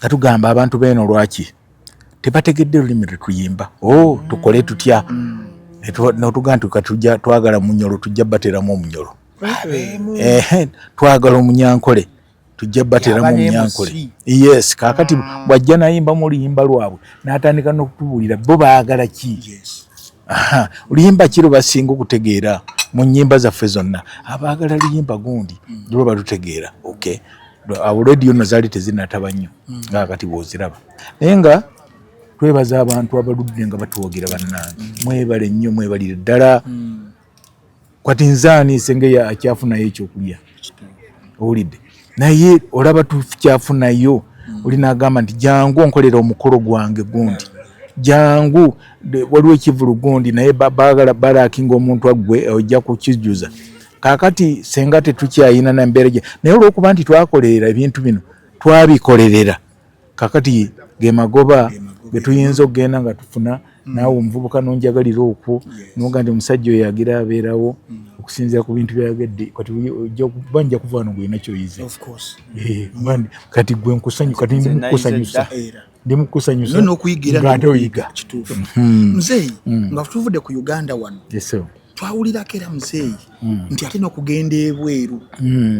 A: katugamba abantu beno lwaki tebategedde olulimi lwetuyimba tukole tutya notugaa nti katujja twagala munyolo tujja bateramu omunyolo twagala omunyankole tujja bateramu omunyankole yes kakati bwajja nayimba mu oluyimba lwabwe n'atandika n'okutubuulira bo baagala ki oluyimba kiro basinga okutegeera mu nnyimba zaffe zonna abaagala luyimba gundi lwo batutegeera okay awo rediyo no zaali tezinataba nnyo nga kati bw'oziraba naye nga twebaza abantu abaludde nga batwogera bannange mwebale nnyo mwebalire ddala kwati nzaani senge akyafunayo ekyokulya owulidde naye olaba tukyafunayo olina agamba nti jangu onkolera omukolo gwange gundi jangu waliwo ekivulu gundi naye baagala balakinga omuntu aggwe ojja kukijuza kakati senga tetukyayina na mbeera gye naye olwokuba nti twakolerera ebintu bino twabikolerera kakati ge magoba ge tuyinza okugenda nga tufuna naawe omuvubuka nonjagalira okwo noga nti omusajja oyo yagira abeerawo okusinziira ku bintu byagedde kati banja kuva wano gwena kyoyize kati gwe nkusanyu kati ndimukusanyusa
B: n'okuyigira oyiga kituufu muzeeyi nga tuvudde ku Uganda wano twawulirako era muzeeyi nti ate n'okugenda ebweru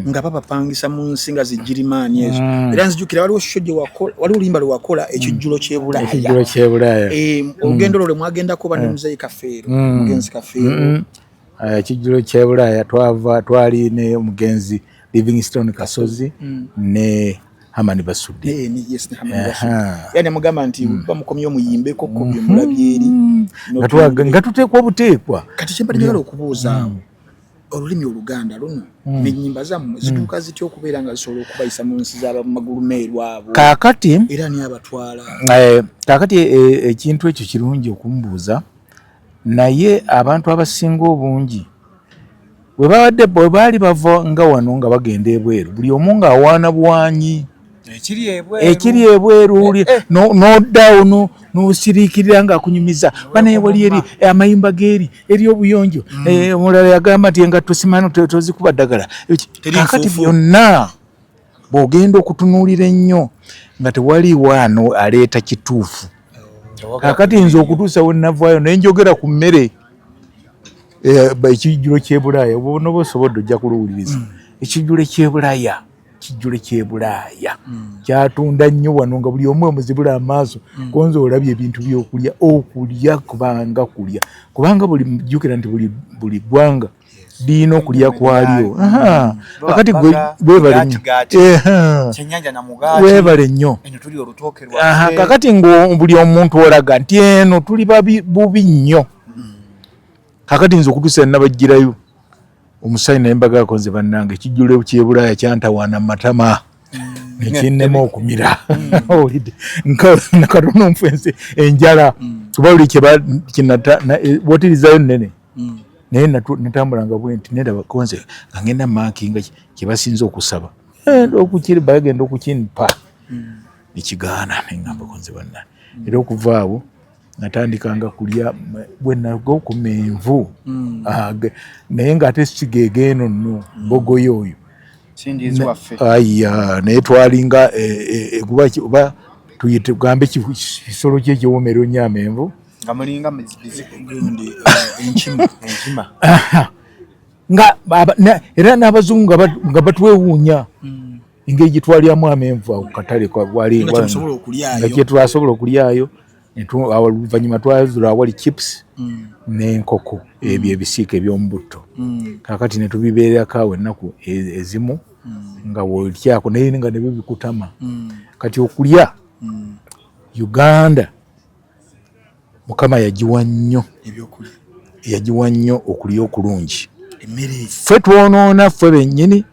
B: nga babapangisa mu nsi nga zijirimaani ezo era nzijukira waliwo shosho gye wakola waliwo oluyimba lwe wakola ekijjulo ky'ebulaaya olugendo lwo lwe mwagendako bane muzeeyi Kafeero mugenzi Kafeero
A: ekijjulo ky'ebulaaya twali ne omugenzi Livingstone Kasozi ne Hamani Basudde
B: yani mugamba nti bamukomye omuyimbeko ko bye mulabye eri
A: nga tuteekwa obuteekwa
B: kati kyempali njagala okubuuza olulimi Oluganda luno n'ennyimba zammwe zituuka zitya okubeera nga zisobola okubayisa mu nsi z'abamagulu meeru abo
A: kaakati
B: era ni abatwala
A: kaakati ekintu ekyo kirungi okumubuuza naye abantu abasinga obungi bwe baali bava nga wano nga bagenda ebweru buli omu ng'awaana bwanyi ekiri ebweru n'oddaawo n'osiriikirira ng'akunyumiza banaye wali eri amayimba geeri eri obuyonjo omulala yagamba nti engatto simano tozikuba ddagala kakati byonna bw'ogenda okutunuulira ennyo nga tewali waano aleeta kituufu kakati nze okutuusa we navaayo naye njogera ku mmere ekijjulo ky'ebulaaya oba osobodde ojja kuluwuliriza ekijjulo ky'ebulaaya kyatunda nnyo wano nga buli omu omuzibula amaaso konza olabye ebintu by'okulya okulya kubanga buli jjukira nti buli ggwanga liina okulya kwalyo kakati weebale nnyo kakati buli omuntu olaga nti eno tuli bubi nnyo kakati nze okutuusa nabajjirayo omusaayi naye mbagaako nze bannange ekijjulo ky'ebulaaya kyantawaana matama nekinnema okumira olidde nakatono onfense enjala kuba buli wotirizayo nnene naye natambulanga bwe nti nedaba konze nga ngenda maakinga kyebasinza okusaba bagenda okukinpa nekigaana neŋŋamba konze bannange era okuva awo natandikanga kulya bwe nago ku menvu naye ng'ate sigege eno nno mbogoyo oyo aya naye twalinga oba tuyite tugambe kisolo kye kiwoomera nnyo amenvu nga era n'abazungu nga batwewuunya engeri gye twalyamu amenvu awo katale nga kyetwasobola okulyayo oluvannyuma twazula awali chips n'enkoko ebyo ebisiika eby'omu butto kaakati ne tubibeerako awo ennaku ezimu nga wolyako naye nga ne bibikutama kati okulya Uganda Mukama yagiwa nnyo okulya okulungi ffe twonoona ffe bennyini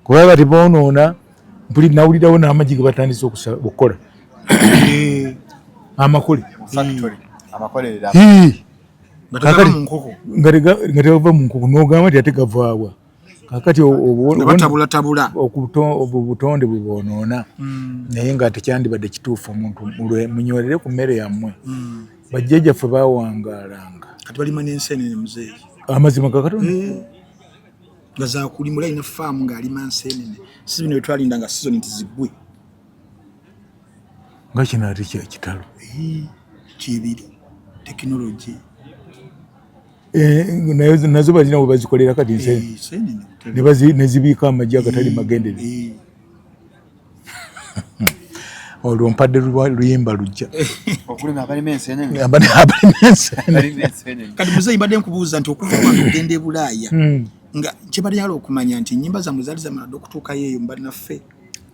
A: kuba bati boonoona mpuli nawulirawo n'amagi ge batandise okukola amakole nga tegava mu nkoko n'ogamba nti ate gavaawa kakati obutonde bwe boonoona naye nga tekyandibadde kituufu omuntu munywerere ku mmere yammwe bajjajjaffe baawangaalanga
B: kati balima n'enseenene muzeeyi
A: amazima gakatonda
B: nga zakulimula ina faamu ng'alima enseenene si bino bye twalinda nga sizoni nti ziggwe
A: nga kino ate kyekitalo
B: kibiri tekinologi
A: nazo balina bwe bazikolera kati enseenene ne zibiika amagi agatali magendere olwo mpadde luyimba lujja
B: kati muzeeyi mbadde nkubuuza nti okuva kwange ogenda e Bulaaya nga kyebadde yala okumanya nti ennyimba zammwe zaali zamala dde okutuukayo eyo mbali naffe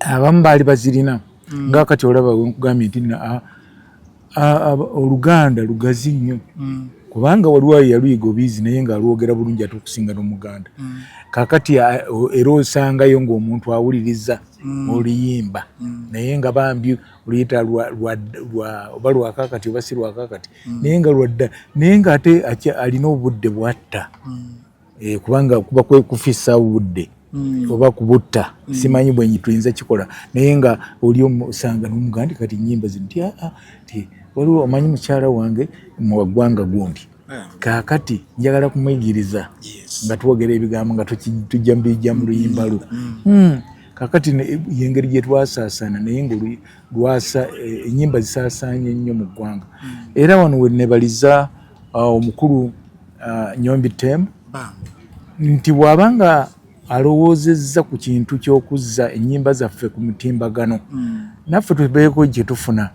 A: abamu baali bazirina nga kati olaba wenkugambye nti Oluganda lugazi nnyo kubanga waliwo yaluyiga obiizi naye ng'alwogera bulungi ate okusinga n'Omuganda kaakati era osangayo ng'omuntu awuliriza oluyimba naye nga bambi oluyita oba lwakaakati oba si lwakaakati naye nga lwadda naye ng'ate alina obudde bwatta kubanga kuba kwekufisa obudde oba kubutta simanyi bwenyi tuyinza kikola naye nga oli osanga n'Omuganda kati nnyimba zino ti waliwo omanyi mukyala wange mu waggwanga gundi kaakati njagala kumuyigiriza nga twogera ebigambo nga tujja mbijja mu luyimba lwo kaakati yengeri gye twasaasaana naye nga ennyimba zisaasaanye nnyo mu ggwanga era wano we nebaliza omukulu Nyombi Tem nti bw'abanga alowoozezza ku kintu ky'okuzza ennyimba zaffe ku mutimbagano naffe tubeeko gye tufuna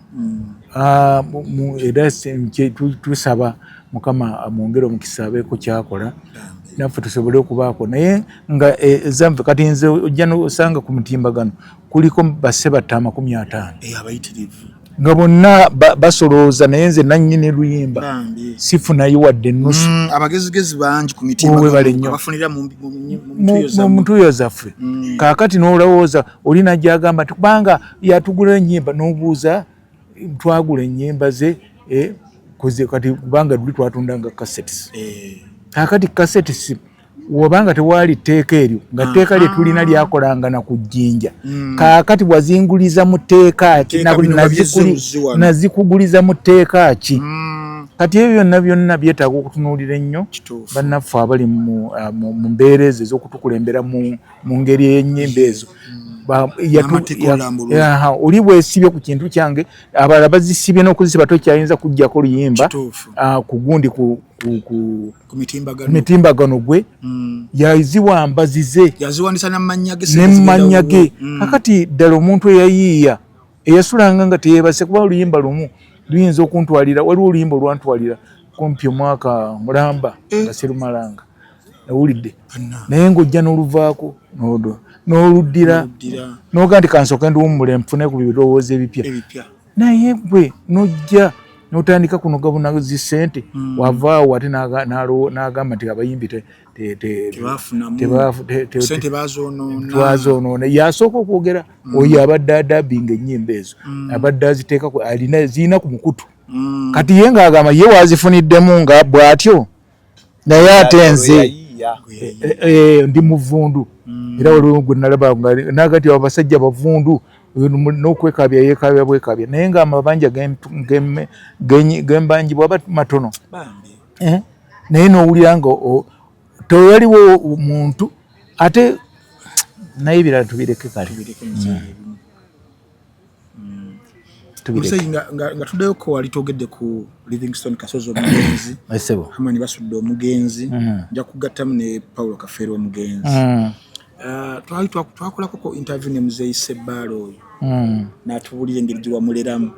A: era tusaba Mukama amwongere omukisa abeeko kyakola naffe tusobole okubaako naye nga ezanfe kati nze ojja nosanga ku mutimbagano kuliko bassebata 50
B: abayitirivu
A: nga bonna basolooza naye nze nannyini luyimba sifunayo wadde ennusu
B: abagezigezi bangi ku mitimbagano bafunira
A: mu ntuuyo zaffe kaakati n'olowooza olina gyagamba nti kubanga yatugula ennyimba n'obuuza twagula ennyimba ze kati kubanga luli twatundanga cassettes kaakati cassettes wobanga tewaali tteeka eryo nga tteeka lye tulina lyakolanga na ku jjinja kaakati wazinguliza mu tteeka ki nazikuguliza mu tteeka ki kati ebyo byonna byetaaga okutunuulira ennyo bannaffe abali mu mbeera ezo ez'okutukulembera mu ngeri y'ennyimba ezo oli bwesibye ku kintu kyange abalala bazisibye n'okuzisiba tokyayinza kujjako luyimba ku gundi ku mitimbagano gwe yaziwambazize n'emmannya ge kakati ddala omuntu eyayiiya eyasulanga nga teyeebase kuba oluyimba lumu luyinza okuntwalira waliwo oluyimba olwantwalira kumpi omwaka mulamba nga serumalanga nawulidde naye ng'ojja n'oluvaako n'oluddira n'oga nti kansooke ndiwummule nfune ku birowoozo ebipya naye gwe n'ojja n'otandika kunoga bunazi ssente wavaawo ate n'agamba nti abayimbi tebazoonoona yasooka okwogera oyo abadde adabbinga ennyimba ezo abadde aziteekako zirina ku mukutu kati ye ng'agamba ye wazifuniddemu nga bw'atyo naye ate nze ndi muvundu era waliwo gwe nalaba nagati abasajja bavundu n'okwekabya yeekabya bwekabya naye nga amabanja gembangibwa matono naye n'owulira nga tewaliwo muntu ate naye ebirala tubireke kale
B: nga tuddeyoko wali twogedde ku Livingstone Kasozi omugenzi hamwe ne basudde omugenzi nja kugattamu ne Paulo Kafeero omugenzi twali twakolako interview ne Muzeeyi Ssebaala oyo n'atubuulira engeri gye wamuleramu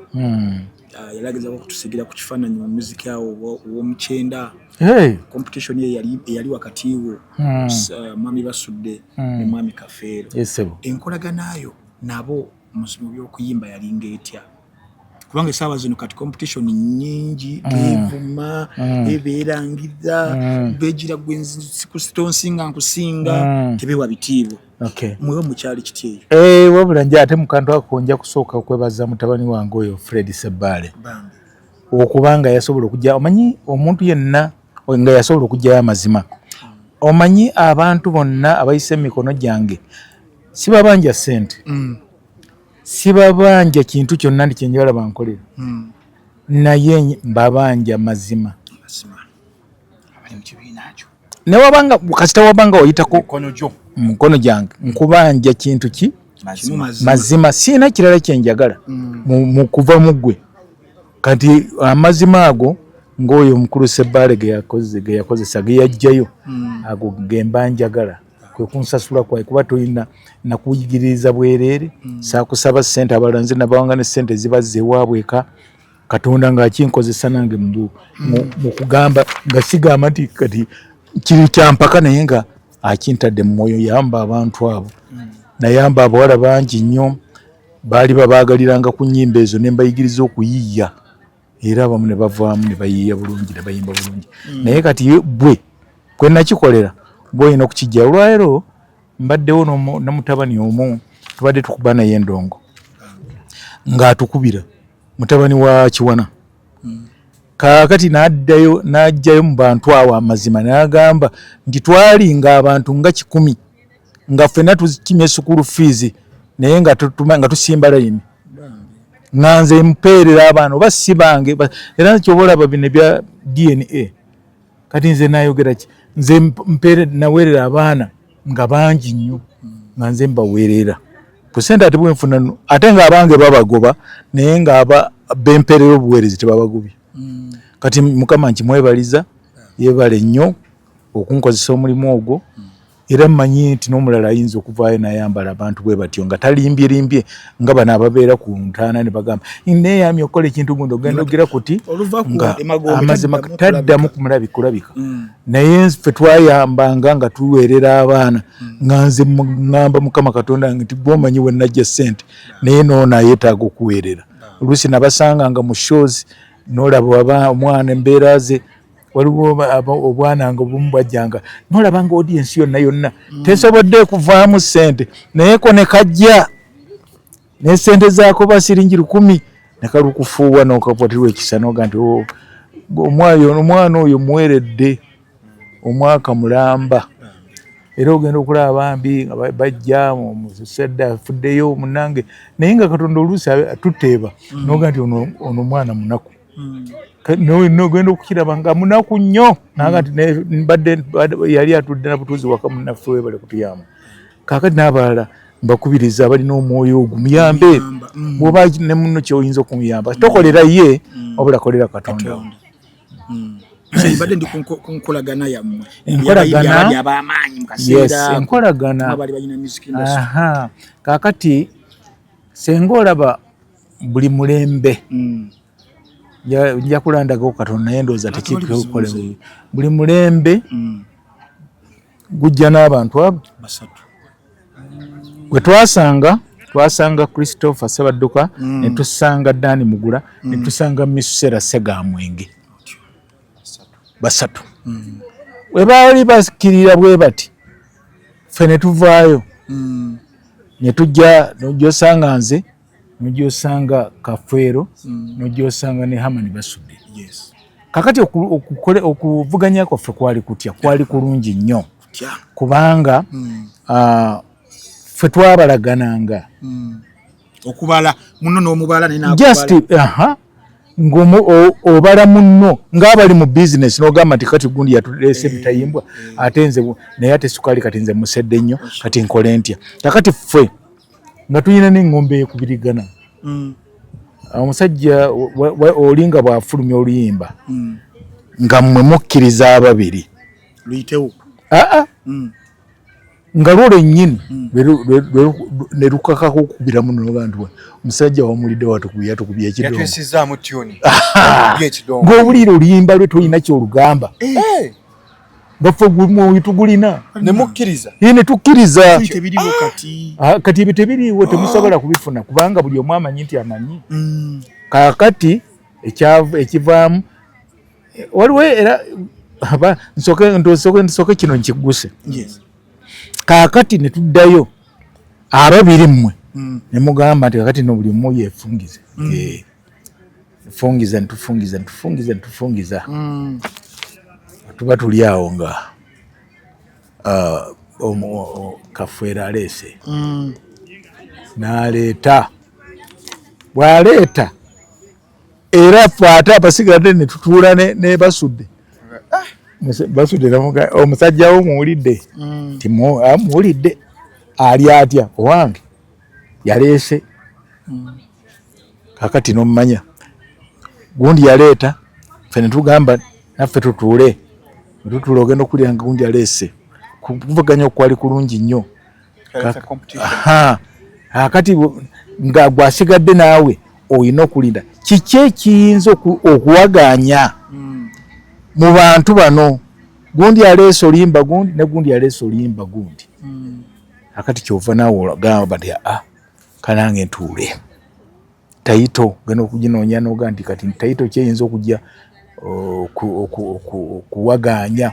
B: yalagizako okutusigira ku kifaananyi mu muziki awo w'omukyenda competition ye eyali wakati wo mwami Basudde ne mwami Kafeero enkolaganayo nabo mu by'okuyimba yalinga etya kubanga essaawa zino kati competition nyingi bevuma ebeerangiza begira tonsinga nkusinga tebewa bitiibwa mwewe mukyali kiti eyo
A: wabula nje ate mukantu ako nja kusooka okwebaza mutabani wange oyo Fred Ssebaale okubanga yasobola okujja omanyi omuntu yenna nga yasobola okujjayo amazima omanyi abantu bonna abayise emikono gyange sibabanja ssente sibabanja kintu kyonna ndi kyenjala bankolera naye mbabanja mazima newabanga kasita wabanga oyitako mukono gyange nkubanja kintu ki mazima sina kirala kyenjagala mu kuva mugwe kati amazima ago ngoyo mukulu Ssebaale ge yakozesa ge yajjayo ago gembanjagala kwe kunsasula kwaye kuba toyina nakuyigiriza bwerere saakusaba ssente abalanze nabawanga ne ssente zibaze waabweka Katonda ng'akinkozesa nange mu kugamba nga sigamba nti kati kiri kyampaka naye nga akintadde mu mwoyo yamba abantu abo nayamba abawala bangi nnyo baali babaagaliranga ku nnyimba ezo ne mbayigiriza okuyiiya era abamu ne bavaamu ne bayiiya bulungi ne bayimba bulungi naye kati bwe kwe nakikolera bwoyina okukijja olwaleero mbaddewo na mutabani omu tubadde tukuba naye endongo ng'atukubira mutabani wa Kiwana kaakati n'ajjayo mu bantu awo amazima n'agamba nti twalinga abantu nga 100 nga ffenna tukimye sukulu fees naye nga tusimba layini nga nze mpeerera abaana oba si bange era kyoboolaba bino bya DNA kati nze nayogera ki nze naweerera abaana nga bangi nnyo nga nze mbaweerera ku ssente ate bwenfuna ate ng'abange babagoba naye nga bempeerera obuweerezi tebabagubye kati Mukama nkimwebaliza yeebale nnyo okunkozesa omulimu ogwo era mmanyi nti n'omulala ayinza okuvaayo n'ayambala abantu bwe batyo nga talimbye nga bano ababeera ku ntaana ne bagamba neeyamye okukola ekintu gundi ogenda ogira kuti nga amazima taddamu kulabika naye ffe twayambanga nga tuweerera abaana nga nze ŋŋamba Mukama Katonda nti bw'omanyi we najja ssente naye n'ono ayeetaaga okuweerera oluusi nabasanganga mu shows n'olaba omwana embeera ze waliwo obwana nga obumu bwajjanga nolaba nga audience yonna tesobodde kuvaamu ssente naye ko ne kajja ne ssente zaako basiringi 10 ne kalukufuuwa n'okapwatirwa ekisa noga nti omwana oyo muweeredde omwaka mulamba era ogenda okulaba bambi nga bajja musedda afuddeyo munange naye nga Katonda oluusi tuteeba noga nti ono mwana munaku nogenda okukiraba nga munaku nnyo naga nti mbadde yali atudde na butuuzi waka munnaffe webale kutuyamba kaakati n'abalala mbakubiriza balina omwoyo ogumuyambe bw'oba ne munno kyoyinza okumuyamba tokolera ye wabula kolera Katonda
B: mbadde ndi ku nkolagana yammwe ab'amaanyi mu
A: kaseera enkolagana kaakati senga olaba buli mulembe nja kulandagako Katonda naye ndowooza tekikukole buli mulembe gujja n'abantu abo gwe twasanga Christopher Ssebadduka ne tusanga Dani Mugula ne tusanga Misera Segamwenge basatu we baali basikirira bwe bati ffe ne tuvaayo ne tujja n'ojosanga nze n'ojosanga Kafeero n'ojosanga ne Hamani Basudde kakati okuvuganya kwaffe kwali kulungi nnyo kubanga ffe twabalagananga
B: okubala muno n'omubala nina
A: just obala muno ng'abali mu business n'ogamba nti kati gundi yatulese bitayimbwa ate nze naye ate sukali kati nze musedde nnyo kati nkole ntya kakati ffe nga tulina n'engombe ekubirigana omusajja olinga bw'afulumya oluyimba nga mmwe mukkiriza ababiri
B: luyitewo
A: nga lwolwo ennyini ne lukakako okukubiramu n'abantu omusajja wamulidde watukubye ekidongo ng'owulira oluyimba lwe tolina kyolugamba baffe tugulina ne tukkiriza kati ebyo tebiriiwo temusobola kubifuna kubanga buli omu amanyi nti amanyi kaakati ekivaamu waliwo era nsooke kino nkiguse kaakati ne tuddayo ababiri mmwe ne mugamba nti kakati no buli omu yeefungize ntufungiza tuba tuli awo nga Kafeera aleese n'aleeta bw'aleeta era ffe ate abasigadde ne tutuula ne basudde omusajja wo muwulidde nti muwulidde ali atya owange yaleese kakati n'omumanya gundi yaleeta ffe ne tugamba naffe tutuule ogenda okulira nga gundi yaleese kuvuganya okwali kulungi nnyo kakati nga gwasigadde naawe olina okulinda kiki ekiyinza okuwaganya mu bantu bano gundi aleese oluyimba gundi ne gundi aleese oluyimba gundi akati kyova naawe ogamba nti kanange ntuule tayito genda okuginoonya noga nti kati tayito kyeyinza okujja okuwaganya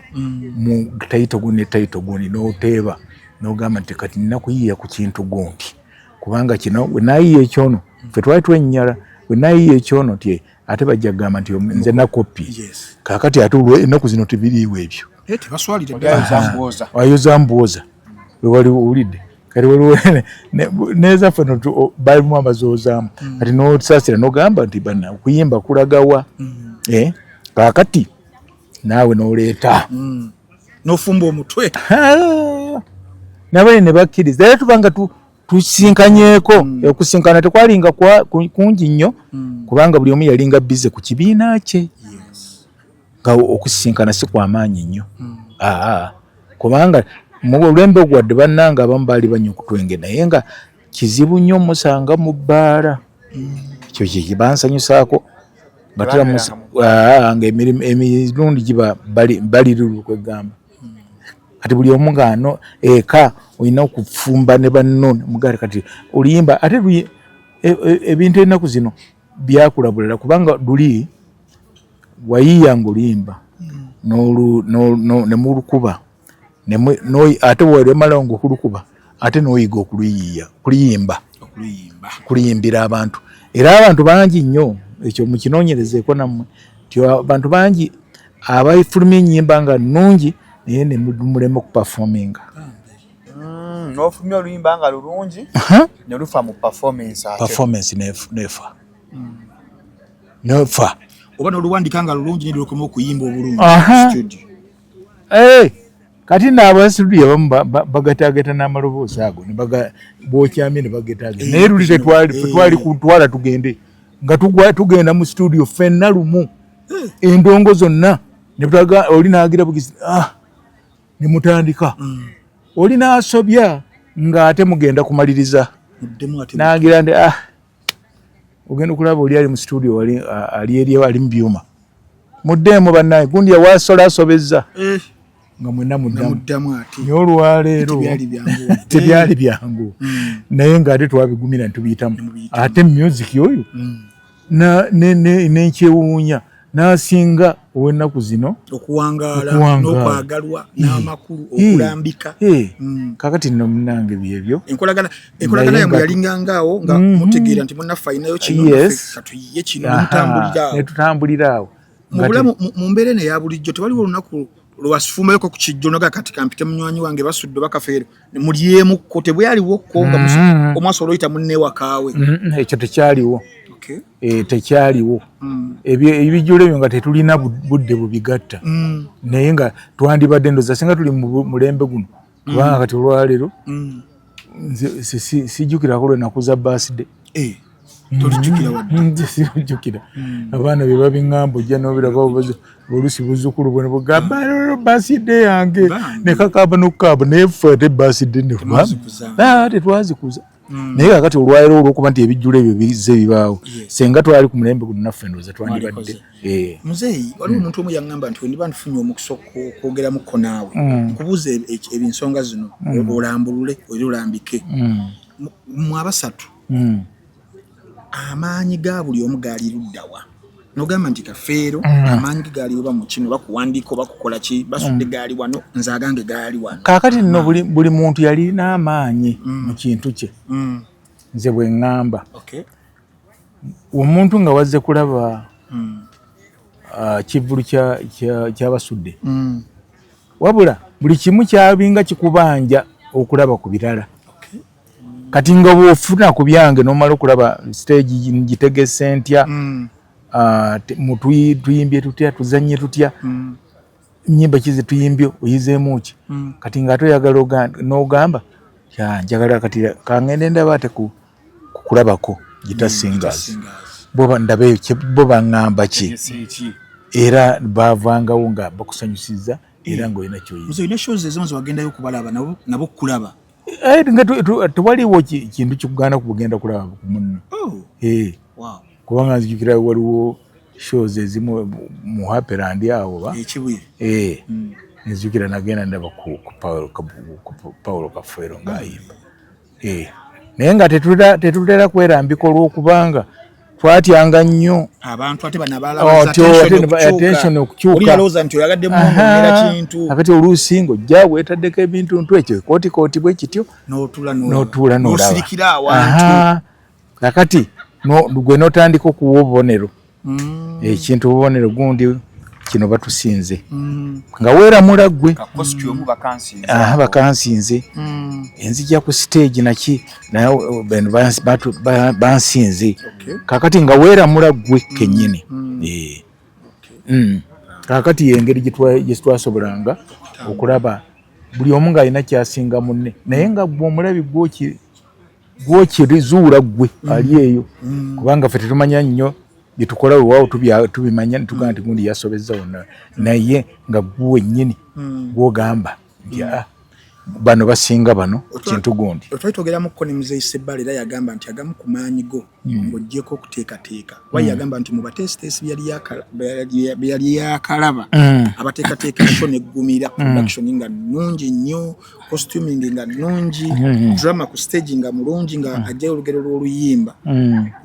A: mu tayito gundi ne tayito gundi n'oteeba n'ogamba nti kati nina kuyiiya ku kintu gundi kubanga kino bwe naayiiya ekyono ffe twali twenyala bwe naayiiya ekyono ti ate bajja kugamba nti nze nakopi kaakati ate ennaku zino tebiriiwo ebyo wayoza mbooza wewali owulidde kati waliwo nezaffe balimu abazoozaamu kati nosaasira nogamba nti bana okuyimba kulagawa kaakati naawe noleeta
B: nofumba omutwe
A: nabale ne bakkiriza era tubanga tusinkanyeeko okusinkana tekwalinga kungi nnyo kubanga buli omu yalinga bize ku kibiina kye nga okusinkana si kwamaanyi nnyo kubanga mu olembe gwadde bannanga abamu baali banywa okutwenge naye nga kizibu nnyo musanga mu bbaala ekyo kyekibansanyusaako nga emirundi giba balirulu kwegamba kati buli omu ngaano eka olina okufumba ne banno mugale kati oluyimba ate ebintu ennaku zino byakulabulira kubanga luli wayiiyanga oluyimba nemulukuba ate walemala nga okulukuba ate noyiga okuliyimbira abantu era abantu bangi nnyo ekyo mukinoonyerezeeko nammwe nti abantu bangi abayifulumya ennyimba nga nnungi naye nemulema okupafominga
F: n'ofulumya oluyimba nga lulungi ne lufa mu performance
A: nefa
B: oba noluwandika nga lulungi nilukoma okuyimba obulungi
A: kati n'abasitudiyo abamu bagatageta n'amaloboozi ago bokyamye ne bagetageta naye luli tetwali kutwala tugende nga tugenda mu studio ffenna lumu endongo zonna oli naagira bugizi nemutandika oli naasobya ng'ate mugenda kumaliriza naagira nti ogenda okulaba oli ali mu studio ali eri ali mu byuma muddeemu bannaye gundi yawasola asobezza nga mwenna muddamu naye olwaleero tebyali byangu naye ng'ate twabigumira ne tubiyitamu ate music oyo n'ekyewuunya n'asinga ow'ennaku zino
B: okuwangaala n'okwagalwa n'amakulu okulambika
A: kakati nno munnange byebyo
B: enkolagana yamwe yalingangaawo nga mutegeera nti munnaffe alinayo kino katuyiye kino netutambulira awo
A: awo
B: mu mbeera eno eya bulijjo tewaliwo olunaku lwasifuma yoko kukijonoga kati kampite munywanyi wange basudde bakafeero mulyemu ko tebwaliwo konga omwaso loita munne wakawe
A: ekyo tekyaliwo tekyaliwo ebijjulo ebyo nga tetulina budde bubigatta naye nga twandibadde ndoza singa tuli mu mulembe guno kubanga kati olwaleero sijjukirako lwenaku za birthday sijjukira abaana be babiŋŋamba ojja n'obiraba oluusi buzzukulu bwe bugamba birthday yange ne kakaaba n'okukaaba naye ffe ate birthday tetwazikuza naye kakati olwaleero olw'okuba nti ebijjulo ebyo bizze bibaawo senga twali ku mulembe guno naffe ndowooza twandibadde
B: muzeeyi waliwo omuntu omu yaŋŋamba nti wendiba ntufunye omukisa okwogeramukko naawe nkubuuza ebensonga zino olambulule era olambike mu abasatu amaanyi ga buli omu gaali luddawa nogamba nti Kafeero amaanyi ge gaali oba mu kino bakuwandiika oba kukola ki basudde gaali wano nze agange gaali wano
A: kaakati nno buli muntu yali n'amaanyi mu kintu kye nze bwe ŋŋamba omuntu nga wazze kulaba kivulu ky'abasudde wabula buli kimu kyabinga kikubanja okulaba ku birala kati nga bw'ofuna ku byange n'omala okulaba stage gitegese ntya tuyimbye tutya tuzanye tutya nnyimba kizi tuyimbye oyizeemu ki kati nga ate oyagala n'ogamba njagala kati kangende ndaba ate kukulabako gitasingazi bo ndabe bo baŋŋamba ki era bavangawo nga bakusanyusiza era ng'olina kyoyiza
B: olina shows ezimu zewagendayo okubalaba nabo kulaba
A: nga tewaliwo kintu kikugaana kugenda kulaba ku munno kubanga nzijukira waliwo shows ezimu mu Happyland awo nzijukira nagenda ndaba ku Paulo Kafeero ng'ayimba naye nga tetutera kwerambika olw'okubanga twatyanga nnyo
B: abantu ate attention okukyuka
A: akati oluusi ng'ojja weetaddeko ebintuntu ekyo kooti bwe kityo n'otuula n'olaba kakati gwe n'otandika okuwa obubonero ekintu obubonero gundi kino batusinze nga weeramula ggwe bakansinze enzija ku stage naki bansinze kakati nga weeramula ggwe kennyini kakati yengeri gye twasobolanga okulaba buli omu ng'alina kyasinga munne naye nga gwe omulabi gwokirizuula ggwe ali eyo kubanga ffe tetumanya nnyo byetukola weewaawo tubimanya nitugamba nti gundi yasobezza wonna naye nga gwe nnyini gwogamba nti bano basinga bano kintu gundi
B: twali twogeramukko ne muzeeyi Ssebbala era yagamba nti agamu ku maanyi go ng'oggyeko okuteekateeka wayi yagamba nti mu bateesiteesi byali yakalaba abateekateeka show neggumira production nga nnungi nnyo costuming nga nnungi drama ku stage nga mulungi nga ajja olugero lw'oluyimba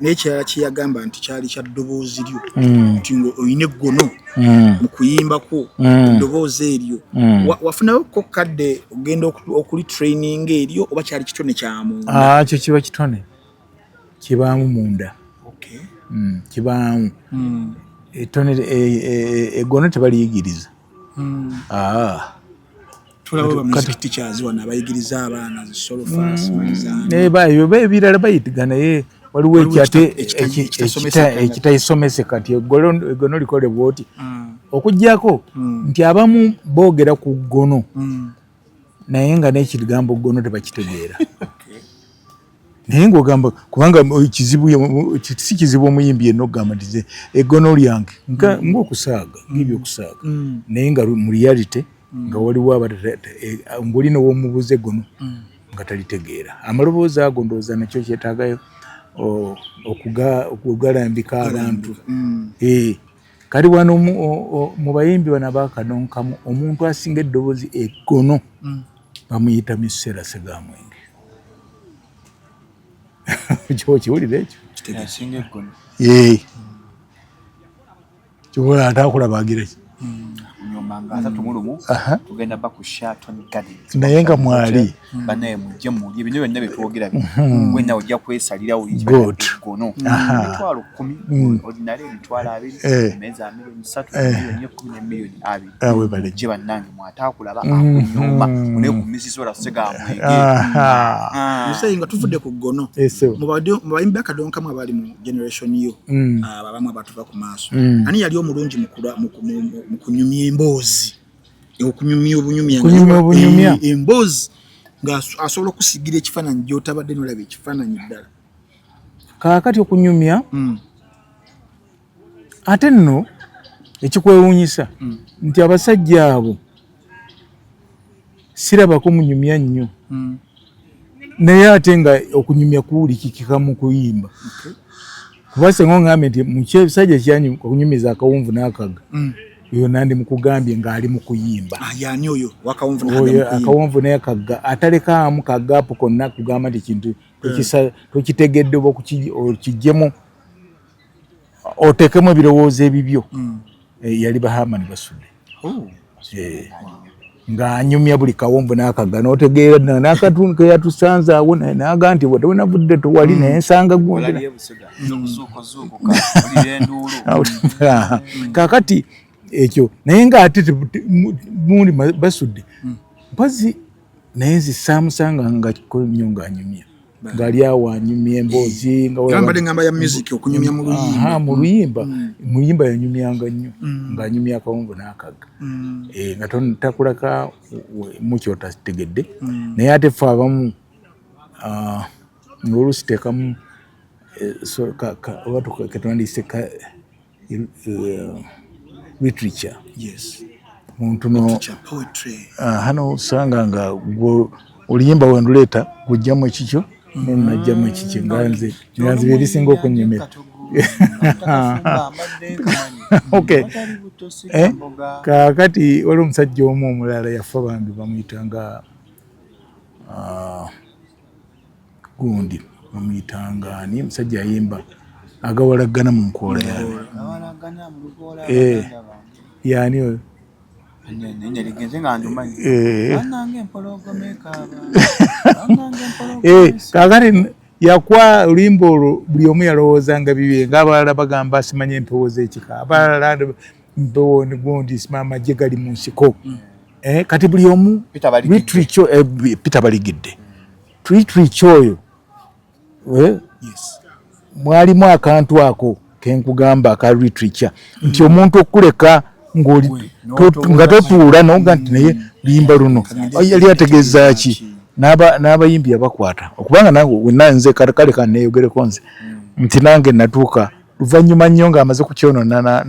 B: n'ekirala kye yagamba nti kyali kya ddoboozi lyo nti olina eggono mu kuyimbako eddoboozi eryo wafunayo ko kadde ogenda okuli training eryo oba kyali kitone kya munda
A: kyo kiba kitone kibaamu munda kibaamu etone eggono tebaliyigiriza
B: tulaba bamusic teachers wana abayigiriza abaana solo fast
A: ebyo ebirala bayitigana naye waliwo ekitayisomese kati eggono likolebwa oti okuggyako nti abamu boogera ku ggono naye nga n'ekigambo ggono tebakitegeera naye ng'ogamba kubanga si kizibu omuyimbi yenna okugamba nti eggono lyange ng'okusaaga ng'ebyokusaaga naye nga mu reality nga waliwo ng'olina w'omubuuza eggono nga talitegeera amaloboozi ago ndowooza nakyo kyetaagayo okugalambika abantu kali wano mu bayimbi bano abakanonkamu omuntu asinga eddoboozi eggono bamuyita Misera Segamwenge kiwulira ekyo kiwulira ate akulaba agira ki
F: manga 3 tugenda ba ku Sheraton Gardens
A: naye nga mwali
F: banaye mujje mu ebintu byonna bitwogera gwenna ojja kwesalira gono mitwalo 10 ordinary mitwalo 2 meza milioni 3 milioni 10 bale je bannange mwatakulaba akunyuma mune ku Mrs. Wala Sega mwege
B: musayinga tuvudde ku gono mu bayimbi akadonka mu abali mu generation yo abamu abatuva ku maaso ani yali omulungi mu kunyumya emboozi okunyumya obunyumya emboozi nga asobola okusigira ekifaananyi gy'otabadde n'olaba ekifaananyi ddala
A: kaakati okunyumya ate nno ekikwewuunyisa nti abasajja abo sirabako munyumya nnyo naye ate nga okunyumya kuwulikikika mu kuyimba kuba senga ngambe nti musajja kyanyi okunyumiza akawunvu n'akaga yo nandi mukugambye ngaali mu kuyimba
B: yani oyo
A: akawunvu n'akaga atalekaamu kagapu konna kugamba nti kintu tokitegedde oba okijjemu otekemu ebirowoozo ebibyo yali Bahamani Basudde ng'anyumya buli kawunvu n'akaga n'otegeera n'akatundu ke yatusanze awo n'aga nti bwe tonavudde towali naye nsanga kaakati ekyo naye ng'ate mundi Basudde mpazi naye nzisaamusanga nga nnyo ng'anyumya ngali awo anyumya emboozi
B: ngamba ya music okunyumya mu
A: luyimba yanyumyanga nnyo ng'anyumya akawunvu n'akaga nga takulaka mukyo otategedde naye ate ffe abamu ng'oluusi teekamu oba ketwandiyise literature muntu hano usanga nga oluyimba wenduleeta gujjamu ekikyo nenajjamu ekikyo nganze byerisinga okunyumira kaakati wali omusajja omu omulala yafa bambi bamuyitanga gundi bamuyitanga ani musajja ayimba agawalagana mu nkoola yani oyo kaakati yakwa oluyimba olwo buli omu yalowoozanga bibye ng'abalala bagamba simanye empewo z'ekika abalala mpewo gundi sima amagye gali mu nsiko kati buli omu Peter Baligidde literature oyo mwalimu akantu ako kenkugamba aka literature nti omuntu okuleka nga totuula noga nti naye luyimba luno yali ategeeza ki n'abayimbi abakwata okubanga nange wenna nze kale kaneeyogereko nze nti nange natuuka luvannyuma nnyo ng'amaze kukyonona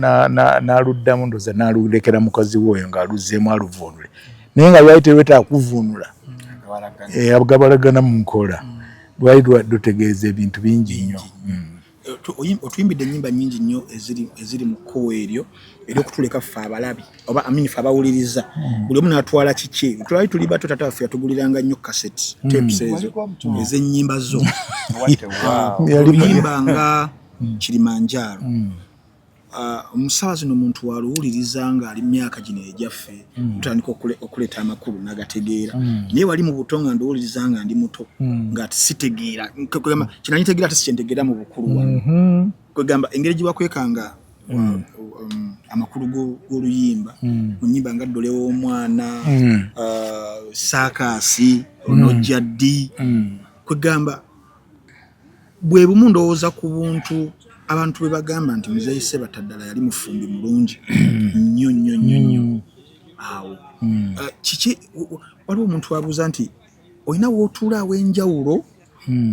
A: n'aluddamu ndoza n'alulekera mukazi we oyo ng'aluzzeemu aluvuunule naye nga lwali terwetaaga kuvuunula gabalagana mu nkola lwali lutegeeza ebintu bingi nnyo
B: otuyimbidde ennyimba nnyingi nnyo eziri mu kkowa eryo eryokutuleka ffe abalabi oba ffe abawuliriza buli omu n'atwala kiki twali tuli bato tata waffe yatuguliranga nnyo kaseti tapes ezo ez'ennyimba zo oliyimbanga Kilimanjaro omusawa zino omuntu waluwuliriza ng'ali myaka gino egyaffe tutandika okuleeta amakulu n'agategeera naye wali mu buto nga nduwuliriza nga ndi muto nga sitegeera kinanyitegeera ate sikyentegeera mu bukulu wano kwegamba engeri gye bakwekanga amakulu g'oluyimba mu nnyimba nga Ddole w'omwana Saakaasi Onojja ddi kwegamba bwe bumu ndowooza ku buntu abantu bwe bagamba nti Muzeeyi Ssebatta yali mufumbi mulungi nnyo awo kiki waliwo omuntu wabuuza nti olina wootuula aw'enjawulo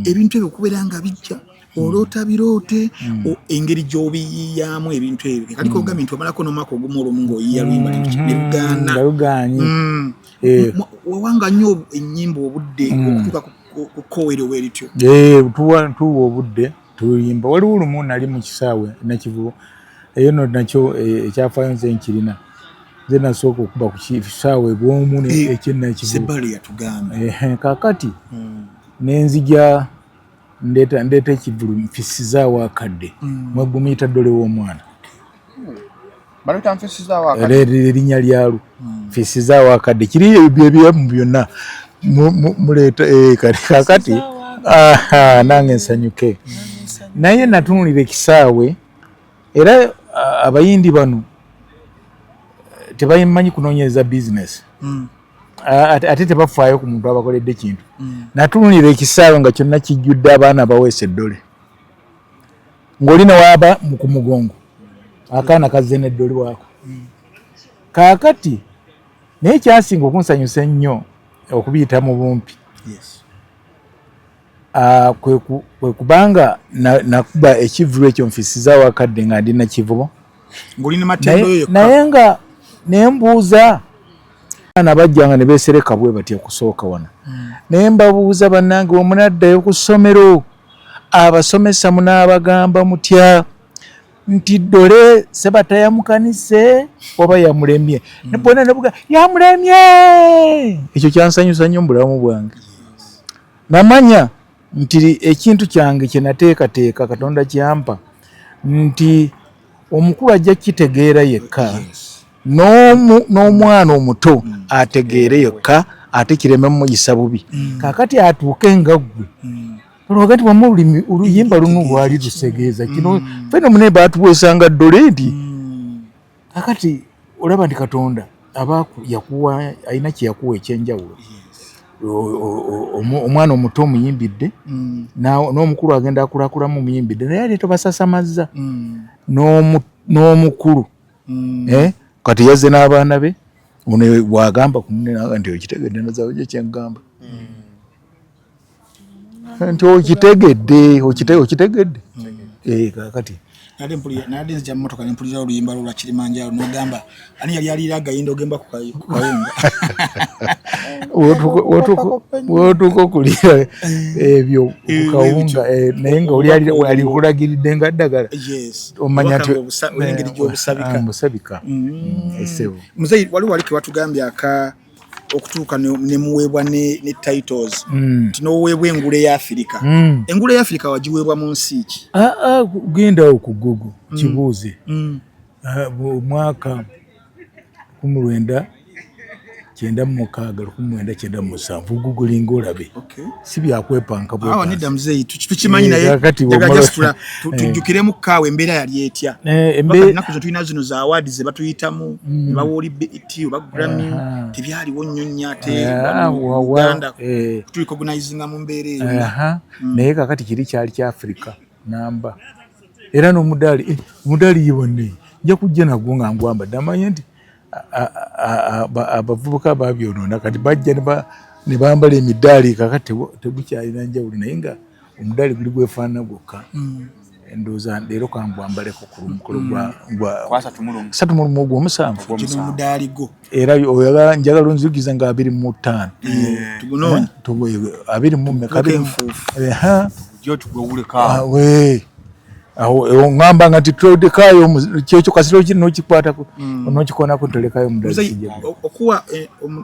B: ebintu ebyo okubeera nga bijja oloota biroote engeri gy'obiyiyamu ebintu ebyo kaliko ogambye nti omalako n'omwaka ogumu olw'omu ng'oyiya luyimba
A: nelugaanye
B: wawanga nnyo ennyimba obudde okutuuka ku kkoweero bwerityo
A: tuwa obudde tuyimba waliwo olumu nali mu kisaawe nakivubo eyo no nakyo ekyafaayo nze nkirina nze nasooka okuba ku kisaawe bwomu ekyenakivubo kaakati nenzija ndeeta ekivulu nfisizaawo akadde mwegumuyita Ddole w'omwana
F: Balota mfisi za wakati.
A: Erinnya lyalo. Fisi za wakati. Kiri ebyo byonna muleta kakati nange nsanyuke. Naye natunulira ekisaawe era abayindi bano tebayimanyi kunoonyereza business. Ate tebafaayo ku muntu abakoledde kintu. Natunulira ekisaawe nga kyonna kijjudde abaana abaweesa eddole. Ng'olina waaba ku mugongo. Akaana kazze n'eddole waako. Kaakati naye kyasinga okunsanyusa ennyo okubiyita mu bumpi. Kwe kubanga nakuba ekivulo ekyo nfisiza wakadde nga ndi na kivubo.
B: Ng'olina matendo yo.
A: Naye nga nembuuza nabajjanga ne beesereka bwe batya kusooka wano. Naye mbabuuza bannange omunaddayo ku ssomero abasomesa munaabagamba mutya nti ddole Sebata yamukanise oba yamulemye. Ne bonna nabuga yamulemye. Ekyo kyansanyusa nnyo mu bulamu bwange. Namanya nti ekintu kyange kye nateekateeka Katonda kyampa nti omukulu ajja kitegeera yekka. N'omwana omuto ategeere yekka ate kireme muyisa bubi. Kaakati atuuke nga ggwe. Olwagati wamu oluyimba luno lwali lusegeeza kino fena mune baatuweesanga ddole nti kaakati olaba nti Katonda yakuwa alina kye yakuwa ekyenjawulo. Omwana omuto omuyimbidde n'omukulu agenda akulakulamu omuyimbidde naye ate tobasasamazza n'omukulu kati yazze n'abaana be ono bw'agamba ku munne nti okitegedde nazaawo gye kyengamba nti okitegedde kakati
B: nade nzija mmotoka nempulira oluyimba lwa Kilimanjaro n'ogamba ani yali alira agayinda ogenda ku kawunga
A: wotuuka okulira ebyo ku kawunga naye nga oli kulagiridde nga ddagala omanya nti
B: engeri gy'obusabika
A: musabika esebo
B: muzeyi wali watugambye okutuuka ne muweebwa ne titles tinoweebwa engule ya Afrika. Engule ya Afrika wagiweebwa mu nsi ki?
A: Genda ku Google kibuuze mwaka 1996 gugulinga olabe si byakwepanka
B: bwe nida muzeyi tukimanyi naye tujjukiremu kaawe embeera yali etya ennaku zo tulina zino za awards ze batuyitamu bawoli BET oba Grammy tebyaliwo nnyo nnyo ate Uganda tulicognizinga mu mbeera eyo
A: naye kakati kiri kyali kya Africa namba era n'omudaali yibonne nja kujja nagwo nga ngwambadde amanyi nti abavubuka babyonoona kati bajja ne bambala emidaali kakati tebukyalina njawulo naye nga omudaali guli gwefaanana gwokka endowooza leero kangwambaleko ku mukolo gwa 3 ogw'omusanvu
B: omudaali go
A: era oyagala njagala onzirugiza nga 25
B: tugunoonye
A: 20
F: jo tugwewuleka
A: aho ngamba ngati todekayo kyekyo kasiro kino kikwatako onokikonako tolekayo mudaali
B: okuwa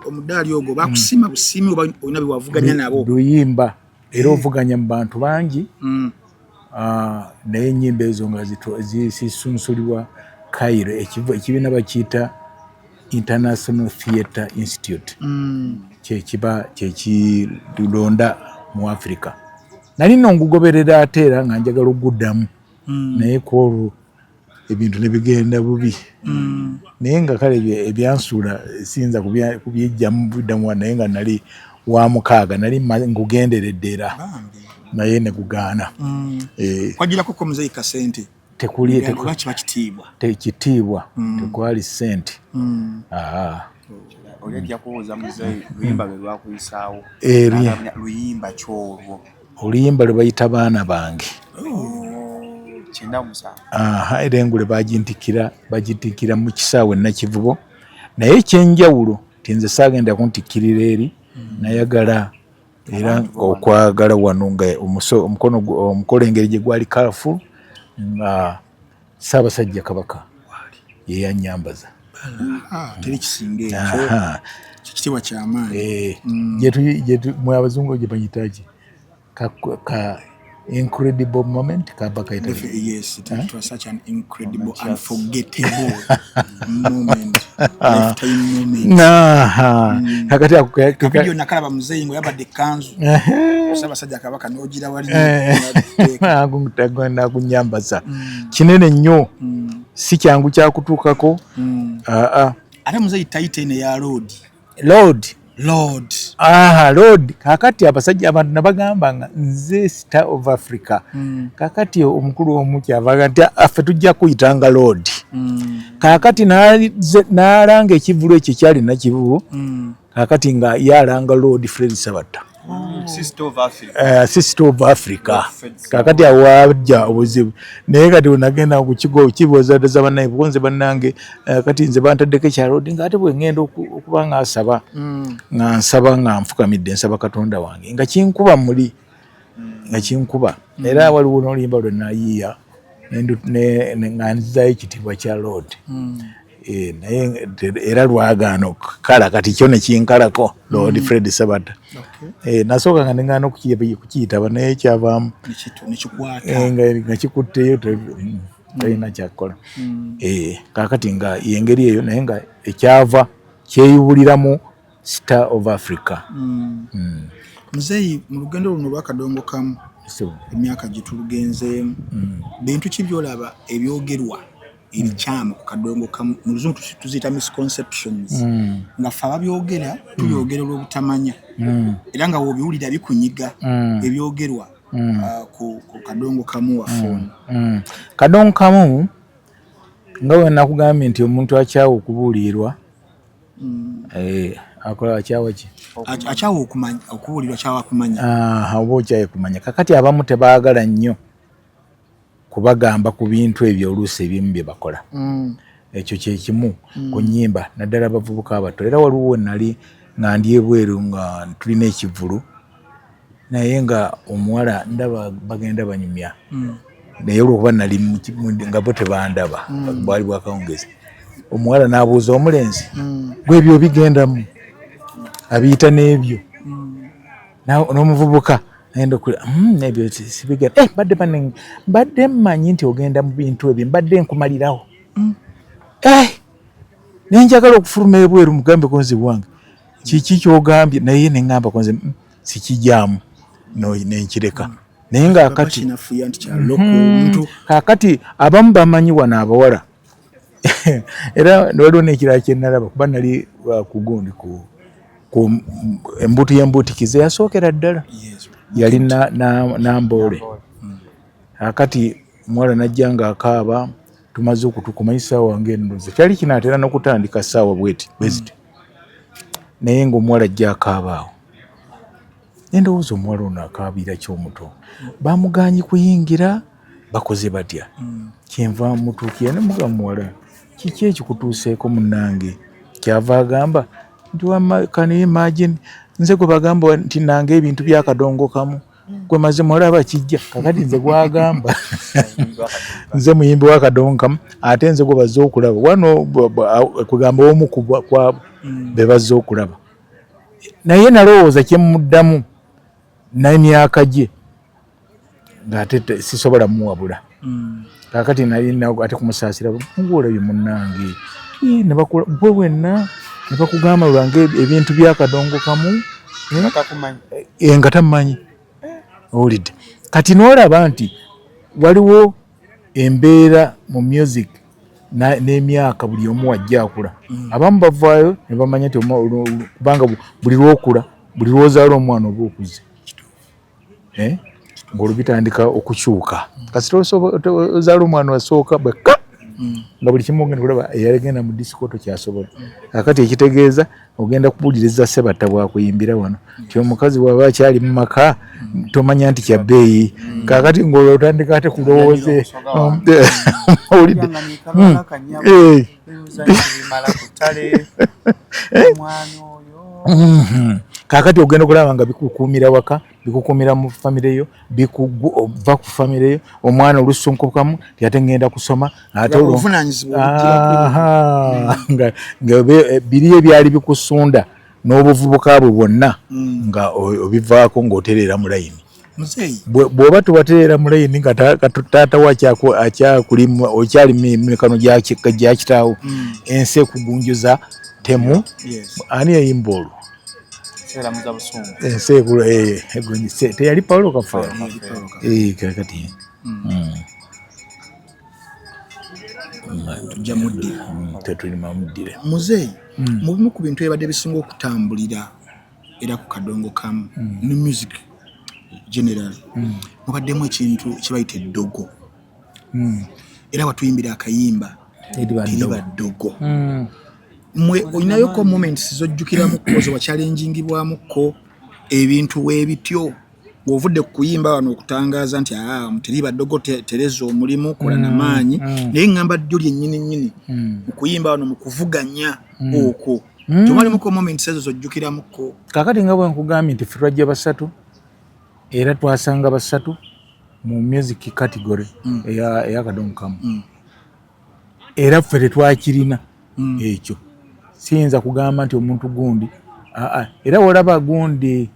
B: omudaali ogwo bakusima busimi oba olina biwavuganya nabo
A: luyimba era ovuganya mu bantu bangi naye ennyimba ezo nga zisunsulibwa Cairo ekibiina bakiyita International Theatre Institute kyekiba kyekilonda mu Africa nali nongugoberera ate era nga njagala okuddamu naye kwolwo ebintu nebigenda bubi naye nga kale ebyansuula siyinza kubyejjamu buddamu naye nga nali wa 6 nali ngugenderedde era naye ne kugaana
B: kwagirako ko muzeyi kasente
A: tekitiibwa tekwali sente
F: olejja kubuuza muzeyi luyimba lwe lwakuyisaawo luyimba kyolwo
A: oluyimba lwe bayita baana bange era engule bagintikira mu kisaawe Nakivubo naye ekyenjawulo tinze saagenda kuntikkirira eri nayagala era okwagala wano nga omukolo engeri gye gwali colorful nga Ssaabasajja Kabaka ye yanyambaza
B: teri kisinga ekyo kikitiibwa kyamaanyi
A: mwe abazungu gye bayitaaki incredible moment kaba kaita.
B: Yes, it was such an incredible, unforgettable moment. Lifetime moment.
A: Kakati
B: video nakalaba muzeyi ngo yabadde kanzu. Saba sajja kabaka nogira wali.
A: Agumutagenda kunyambaza. Kinene nnyo. Si kyangu kya kutuukako.
B: Ate muzeyi titan ya Lord.
A: Lord. Kakati abasajja abantu nabagamba nga nze Star of Africa. Kakati omukulu omuki avaga nti affe tujja kuyitanga Lord. Kakati nalanga ekivulo ekyo kyali nakivu. Kakati nga yalanga Lord Fred Sabatta. Sister of Africa. Kakati awajja obuzibu. Naye kati unagenda ku kigo kiboza daza banaye bonze banange kati nze bantaddeko kya Lord nga ate bwe ngenda okuba nga asaba. Nga nsaba nga nfukamidde nsaba Katonda wange nga kinkuba muli nga kinkuba era waliwo n'oluyimba lwe nayiiya nga nzizayo ekitiibwa kya Lord. Naye era lwagaano kala kati kyo ne kinkalako Lord Fred Sabatta. Nasooka nga nengana okukiyitaba naye kyavaamu nga kikutteyo talina kyakola. Kakati nga yengeri eyo naye nga ekyava kyeyubuliramu Star of Africa.
B: Muzeyi mu lugendo luno lwakadongo kamu emyaka gitulugenzeemu bintu ki byolaba ebyogerwa ebikyamu ku kadongo kamu mu luzungu tuziyita misconceptions nga fe ababyogera tubyogera olw'obutamanya era nga wobiwulira bikunyiga ebyogerwa ku kadongo kamu waffe.
A: Kadongo kamu nga we nakugambye nti omuntu akyawa okubuulirwa akola akyawa ki
B: akyawa okumanya okubuulirwa akyawa kumanya
A: oba okyaye kumanya. Kakati abamu tebaagala nnyo kubagamba ku bintu ebyo oluusi ebimu bye bakola. Ekyo kye kimu ku nnyimba naddala abavubuka abato. Era waliwo nali nga ndi ebweru nga tulina ekivulu naye nga omuwala ndaba bagenda banyumya naye olwokuba nali nga bo tebandaba bwali bwakawungezi. Omuwala n'abuuza omulenzi gwe ebyo bigendamu abiyita n'ebyo n'omuvubuka naenda okula nebyo sibigenda mbadde mmanyi nti ogenda mu bintu ebyo mbadde nkumalirawo nenjagala okufuluma ebweru mugambe konzi bwange kiki kyogambye naye neŋŋamba konzi sikijaamu nenkireka. Naye nga kakati abamu bamanyi wano abawala era waliwo n'ekirala kye nalaba kuba nali kugundi ku embuto y'embutikize yasookera ddala yali Namboole. Kakati omuwala najja nga akaaba tumaze okutukumanyi ssaawa wange ennoze kyali kinaatera n'okutandika ssaawa bweziti naye ng'omuwala ajja akaaba awo nendowooza omuwala ono akaabira ky'omuto bamuganye kuyingira bakoze batya kyenva mutuukira ne muga muwala kiki ekikutuuseeko munnange kyava agamba nti can you imagine nze gwe bagamba nti nange ebintu byakadongo kamu gwe mazima olaba kijja kakati nze gwagamba nze muyimbi wakadongo kamu ate nze gwe bazze okulaba wano kugamba omu kwa be bazze okulaba naye nalowooza kyemuddamu n'emyaka gye ng'ate sisobola muwabula. Kakati nali ate kumusaasira ng'olabye munnange gwe wenna ne bakugamba lwange ebintu byakadongo kamu nga tamanyi owulidde. Kati n'olaba nti waliwo embeera mu music n'emyaka buli omu wajja akula. Abamu bavaayo ne bamanya nti kubanga buli lwokula buli lwozaala omwana oba okuze ng'olubitandika okukyuka kasita ozaala omwana wasooka bwekka nga buli kimu ogenda kulaba eyagenda mu disiko tokyasobola. Kakati ekitegeeza ogenda kubuuliriza Sabatta bwakuyimbira wano nti omukazi bw'aba akyali mu maka tomanya nti kyabbeeyi. Kakati ng'otandika ate kulowooze owulidde kakati ogenda okulaba nga bikukuumira waka bikukuumira mu famire yo bikuva ku famire yo omwana olusunkukamu ate ngenda kusoma ate nga biri ebyali bikusunda n'obuvubuka bwe bwonna nga obivaako ng'oterera mu layini
B: Muzeyi
A: bwoba tubateera mulayini nga taata wakyako akyakulimu okyali mimikano gya kitaawo ensi ekugunjuza temu ani yayimba olwo ensi egunjise teyali Paulo Kafeero kakati
B: tujja muddire
A: tetulima muddire
B: muzeyi mu bimu ku bintu ebadde bisinga okutambulira era ku kadongo kamu ne music general mubaddemu ekintu kibayita eddogo era watuyimbira akayimba eriba ddogo mwe oyinayoko moments zojjukiramu kozo wakyalengingibwamuko ebintu weebityo bw'ovudde kuyimba wano okutangaaza nti teriba ddogo tereza omulimu kola n'amaanyi naye ngamba ddyo lyennyini mu kuyimba wano mu kuvuganya okwo tomalimuko moments ezo zojjukiramuko
A: kakati nga bwe nkugambye nti ffe twajja basatu era twasanga basatu mu music category ey'akadongo kamu era ffe tetwakirina ekyo siyinza kugamba nti omuntu gundi era wolaba gundi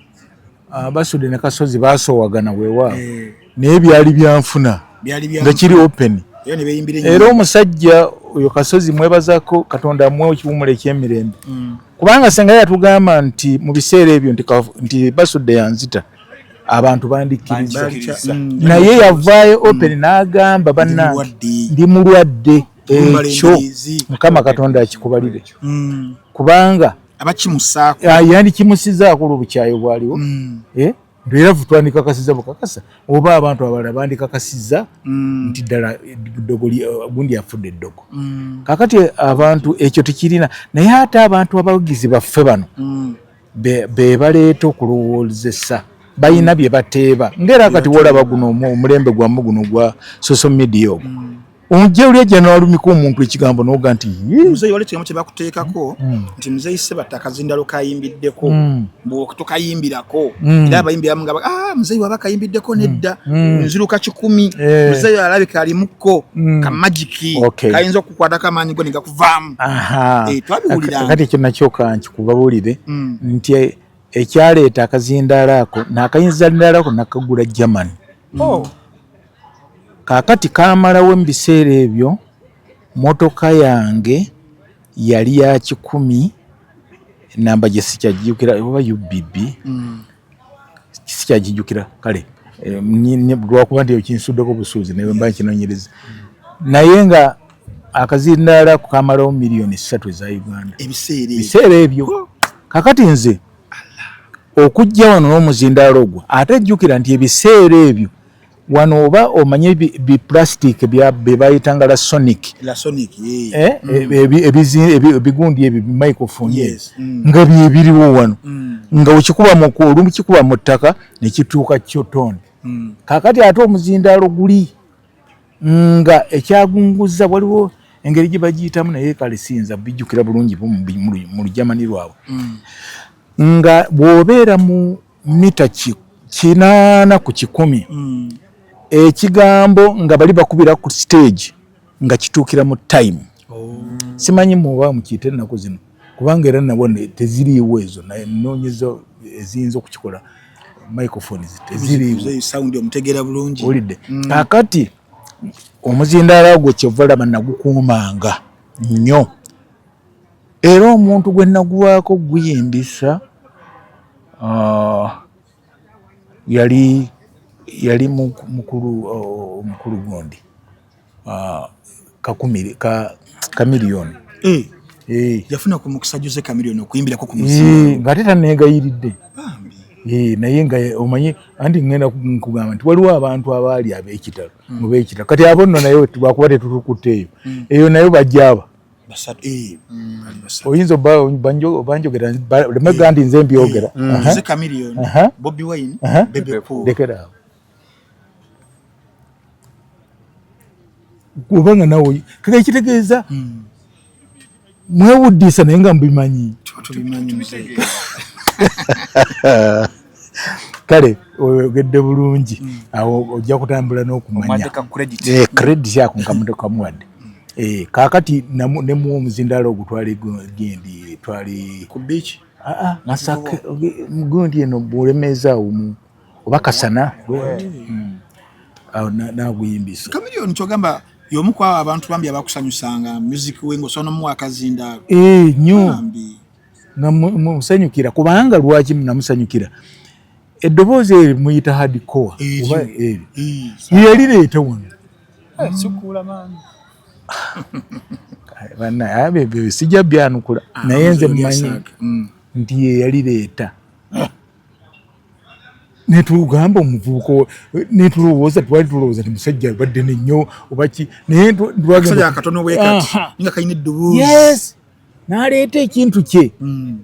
A: Basudde ne Kasozi basoowagana weewaawo naye byali byanfuna nga kiri open era omusajja oyo Kasozi mwebazaako Katonda amuwe ekiwumula eky'emirembe kubanga senga yatugamba nti mu biseera ebyo nti Basudde yanzita abantu bandikkiriza naye yavaayo open n'agamba bannange ndi mulwadde ekyo Mukama Katonda akikubalire kubanga
B: abakimusaako
A: yandi kimusizaako olw'obukyayo bwaliwo era tutwandikakasiza bukakasa oba abantu abalala bandikakasiza nti ddala gundi yafudde eddogo kakati abantu ekyo tekirina naye ate abantu abawagizi baffe bano be baleeta okulowoozesa balina bye bateeba ng'era kati wolaba guno omulembe gwamu guno gwa social media ogwo omujja oli ejja n'alumika omuntu ekigambo n'oga nti
B: muzeyi wali ekigambo kye bakuteekako nti muzeyi Ssebatta akazindalo kayimbiddeko bw'otokayimbirako era abayimbi abamu nga muzeyi waba kayimbiddeko nedda nziruka 10 muzeyi alabika alimukko kamagiki kayinza okukukwatako amaanyi go ne gakuvaamu twabiwuliranga
A: kati ekyo nakyo kankikubabuulire nti ekyaleeta akazindaalo ako n'akayinzalindaalo ako nakagula Germany kakati kamalawo mu biseera ebyo motoka yange yali ya 10 namba gye sikyajjukira oba UBB sikyajjukira kale lwakuba nti ekinsuddeko busuuzi naye mba nkinoonyereza naye nga akazindaalo ako kamalawo miliyoni 3 eza Uganda ebiseera ebyo kakati nze okujja wano n'omuzindaalo ogwo ate jjukira nti ebiseera ebyo wano oba omanye bi plastic be bayitanga la sonic ebigundi ebyo microphone nga byebiriwo wano nga olumukikuba mu ttaka ne kituuka kyotoni kakati ate omuzindaalo guli nga ekyagunguza waliwo engeri gye bagiyitamu naye kale siyinza bijjukira bulungi mu lujamani lwabwe nga bw'obeera mu mita 8 ku 100 ekigambo nga bali bakubira ku stage nga kituukira mu time simanyi muba mukiyita ennaku zino kubanga era nabone teziriiwo ezo noonyezo eziyinza okukikola microphones teziriiwo
B: sound omutegeera bulungi
A: olidde kakati omuzindaalo gwo kyova laba nagukuumanga nnyo era omuntu gwe naguwaako guyimbisa yali mukulu gondi Kamiliyoni
B: yafuna ku mukisa Jose Kamiliyoni okuyimbirako ku muzindaalo
A: ng'ate taneegayiridde naye nga omanyi anti ngenda nkugamba nti waliwo abantu abaali ab'ekitalo mu b'ekitalo kati abo nno naye lwakuba tetutukutteeyo eyo nayo bajja oyinza banjogera lemega nti nze mbyogera
B: Jose Kamiliyoni Bobi Wine Bebe Cool
A: lekera kubanga nawe kaka ekitegeeza mwewuddisa naye nga mbimanyi kale oyogedde bulungi awo ojja kutambula n'okumanya credit yako nkamuwadde kakati nemuwa omuzindaalo ogwo twali gendi twali
B: ku beach
A: Masaka gundi eno bw'olemeza oba kasana awo naguyimbisa
B: Chameleone kyogamba y'omu ku abantu bambi abakusanyusanga music wengo sono mu akazinda
A: nnyo namusanyukira kubanga lwaki namusanyukira eddoboozi eri muyita hardcore oba eri yalireeta wano
F: sikuula maani
A: bana abe sijja byanukula naye nze mmanyi nti ye yalireeta netugamba omuvubuko netulowooza twali tulowooza ti musajja badde nennyo obaki naye
B: musajja akatono bwekati nga kayina eddoboozi
A: n'aleeta ekintu kye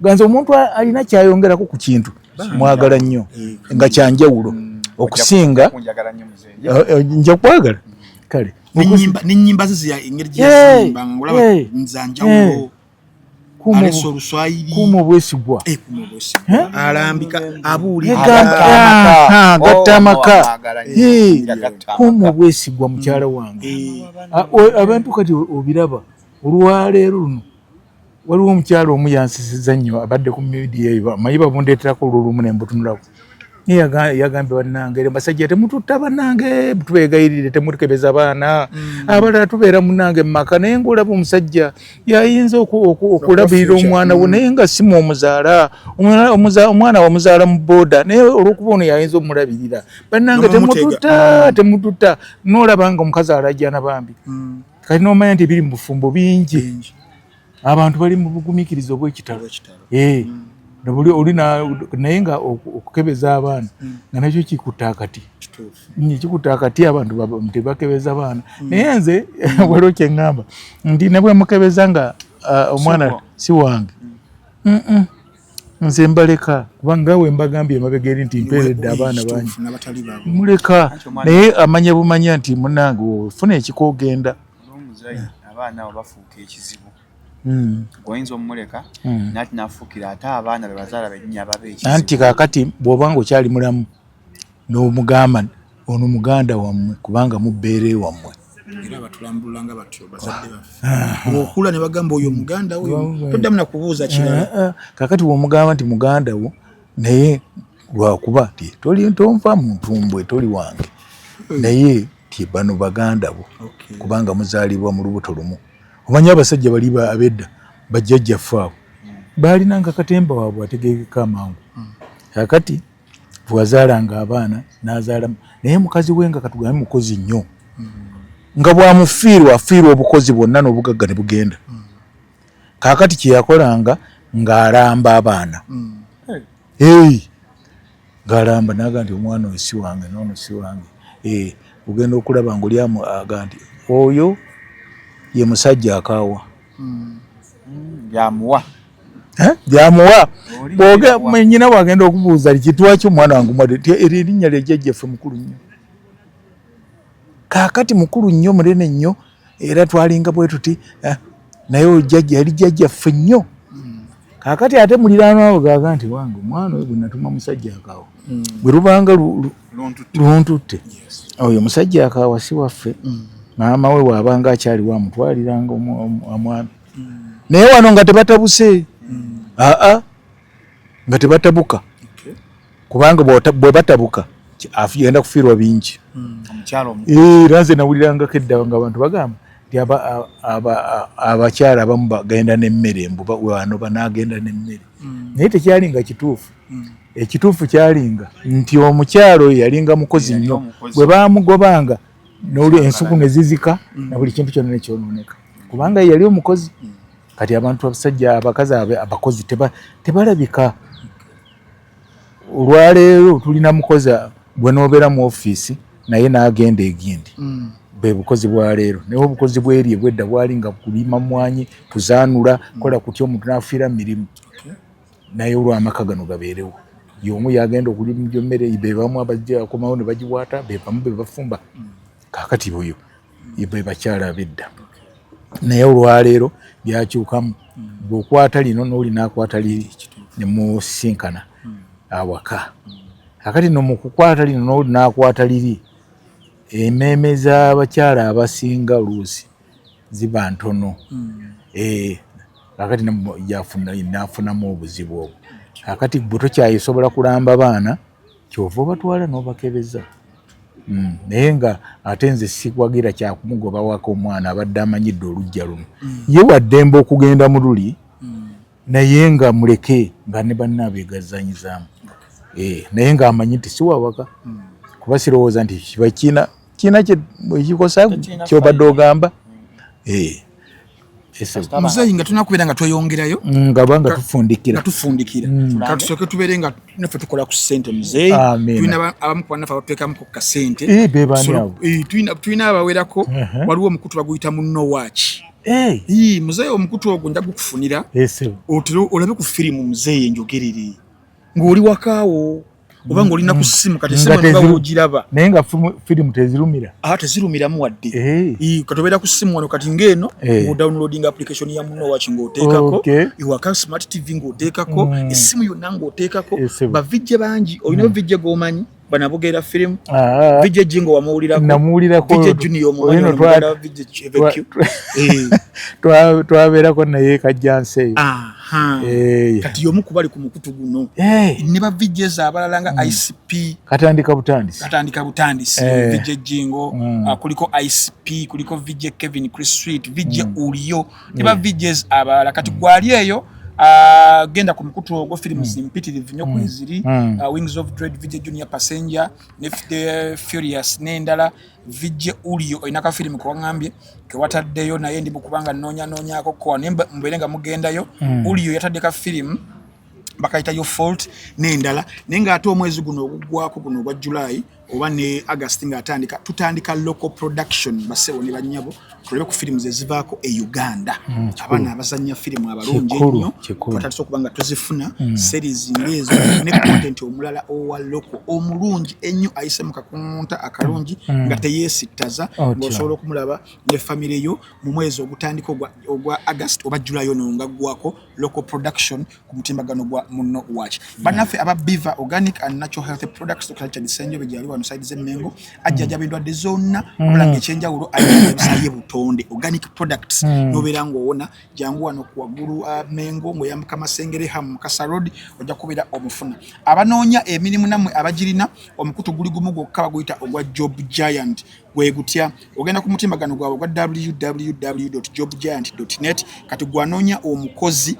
A: ganza omuntu alina kyayongerako ku kintu mwagala nnyo nga kyanjawulo okusinga nja kwagala kale
B: n'ennyimba ze engeri gyezimba ngolaba nzanjawulo alesa oluswayiri
A: kuuma obwesigwa
B: alambika abuulira
A: gatta amaka kuuma obwesigwa mukyala wange abantu kati obiraba olwaleero luno waliwo omukyala omu yansisiza nnyo abadde ku midiya eyo amanyi babundeeterako olwolumu nembutunulako yagambye bannange basajja temututta bannange tubeegayirire temutukebeza baana abalala tubeera munange mumaka naye ngaolaba omusajja yayinza okulabirira omwana we naye nga simu omuzaala omwana wamuzaala mu booda naye olwokuba ono yayinza omulabirira bannange temututta noolaba nga omukazi alajjana bambi kati nomanya nti ebiri mu bufumbo bingi abantu bali mu bugumikirizo bw'ekitalo oli naye nga okukebeza abaana nga nakyo kikutta akati kikutta akati abantu tebakebeza abaana naye nze waliwo kyeŋŋamba nti ne bwe mukebeza nga omwana si wange nze mbaleka kubanga we mbagambye emabega eri nti mpeeredde abaana bangi muleka naye amanya bumanya nti munange ofuna ekikoogenda
F: abaana abo bafuuka ekizibu goyinza omuleka nati nafuukira ate abaana be bazaala bennya babeekizibu
A: anti kaakati bw'obanga okyali mulamu n'omugamba ono muganda wammwe kubanga mubbeere wammwe
B: era batulambulanga batyo bazadde baffe okula ne bagamba oyo muganda oyo toddamu nakubuuza kirala
A: kaakati bw'omugamba nti muganda wo naye lwakuba ti tonva mu ntumbwe toli wange naye ti bano baganda bo kubanga muzaalibwa mu lubuto lumu omanyi abasajja bali abedda bajjajjaffe abo baalinanga katemba waabwe ategekeka amangu kakati bwazaalanga abaana n'azaalamu naye mukazi we nga katugambe mukozi nnyo nga bwamufiirwa afiirwa obukozi bwonna n'obugagga ne bugenda kakati kyeyakolanga ng'alamba abaana ng'alamba naga nti omwana oyo si wange noono si wange ugenda okulaba nga olyamu aga nti oyo ye musajja akaawa
F: byamuwa
A: nyina bwagenda okubuuza kitwaki omwana wange mwadde erinnya lyejjajjaffe mukulu nnyo kaakati mukulu nnyo munene nnyo era twalinga bwe tuti naye jjajja yali jjajjaffe nnyo kaakati ate muliraanwa abo gaga nti wange omwana oyo gwe natuma musajja akaawa bwe lubanga luntutte oyo musajja akaawa si waffe maama we waabanga akyaliwo amutwaliranga omwana naye wano nga tebatabuse nga tebatabuka kubanga bwe batabuka agenda kufiirwa bingi era nze nawulirangako edda nga abantu bagamba nti abakyala abamu bagenda n'emmere wano banagenda n'emmere naye tekyalinga kituufu ekituufu kyalinga nti omukyalo oyo yalinga mukozi nnyo bwe bamugobanga ensuku ne zizika na buli kintu kyonna nekyonooneka kubanga yali omukozi kati abantu abasajja abakazi abakozi tebalabika olwaleero tulina mukozi bwe noobeera mu ofiisi naye n'agenda egindi bwe bukozi bwa leero naye obukozi bweri bwedda bwali nga kulima mwanyi kuzaanula kola kutya omuntu n'afiira mu mirimu naye olw'amaka gano gabeerewo y'omu yagenda okulima emmere bebamu abajja akomawo ne bagiwaata bebamu be bafumba kaakati boyo be bakyala abedda naye olwaleero byakyukamu bw'okwata lino n'oli n'akwata liri ne musinkana awaka kakati no mu kukwata lino n'oli n'akwata liri emmeeme z'abakyala abasinga oluusi ziba ntono kakati n'afunamu obuzibu obwo kakati bwe tokyayisobola kulamba baana kyova batwala n'obakebeza. Naye nga ate nze sikwagira kyakumugoba wako omwana abadde amanyidde olujja luno. Ye waddembe okugenda mu luli naye nga muleke nga ne banna abeegazanyizaamu. Naye nga amanyi nti si wawaka kuba sirowooza nti kiba kina ekikosa kyobadde ogamba.
B: Muzeeyi nga tulina kubeera nga tweyongerayo
A: nga banga tufundikira
B: katusooke tubeere nga naffe tukola ku ssente muzeeyi. Tulina abamu ku bannaffe abatwekamu ku kasente. Tulina abawerako. Waliwo omukutu baguyita munno waaki. Muzeeyi omukutu ogwo nja gukufunira olabe ku firimu muzeeyi enjogerere ng'oli wakaawo oba ng'olina ku ssimu kati essimu nga ogiraba
A: naye nga firimu tezirumira
B: tezirumiramu wadde katobeera ku ssimu wano kati ng'eno ng'odownloading application ya munno waaki ng'oteekako ewaka smart tv ng'oteekako essimu yonna ng'oteekako bavijje bangi olina vijje g'omanyi banabogeera firimu vijje jingo wamuwulirako vijje junior omumanyi vijje
A: twabeerako naye kajjanseeyo
B: kati y'omu ku bali ku mukutu guno ne bavijjeza abalala nga ICP
A: katandika butandisi
B: vijje jingo kuliko ICP kuliko vijje Kevin Chris Sweet vijje Ulio ne bavijjeza abalala kati gwali eyo genda ku mukutu ogwo firimu zimpitirivu nnyo kweziri Wings of Dread vijje Junior Passenger ne The Furious n'endala vijje Ulio olina ka firimu kewangambye kewataddeyo naye ndi mukubanga noonyaako kwa mbeere nga mugendayo Ulio yatadde ka firimu bakayitayo Fault n'endala naye ng'ate omwezi guno ogugwako guno ogwa July oba ne August nga tutandika local production basewo ne bannyabo tulebe ku firimu zezivaako e Uganda abaana abazannya firimu abalungi ennyo twatandise okuba nga tuzifuna series ng'ezo ne content omulala owa local omulungi ennyo ayise mu kakunta akalungi nga teyeesittaza ng'osobola okumulaba ne famire yo mu mwezi ogutandika ogwa August oba July ono nga gwako local production ku mutimbagano gwa munno waaki bannaffe aba Biva Organic and Natural Health Products Dr. Disenjo bejaliwa side z'emmengo ajjajjaba endwadde zonna obulanga ekyenjawulo ayinabisaye butonde organic products nobeera ng'owona jangu wano ku waggulu Mengo ng'oyambuka Masengere Ham Mukasa Road ojja kubeera omufuna abanoonya emirimu nammwe abagirina omukutu guli gumu gwokka baguyita ogwa Job Giant gwegutya ogenda ku mutimbagano gwabwe ogwa www.jobgiant.net kati gwanoonya omukozi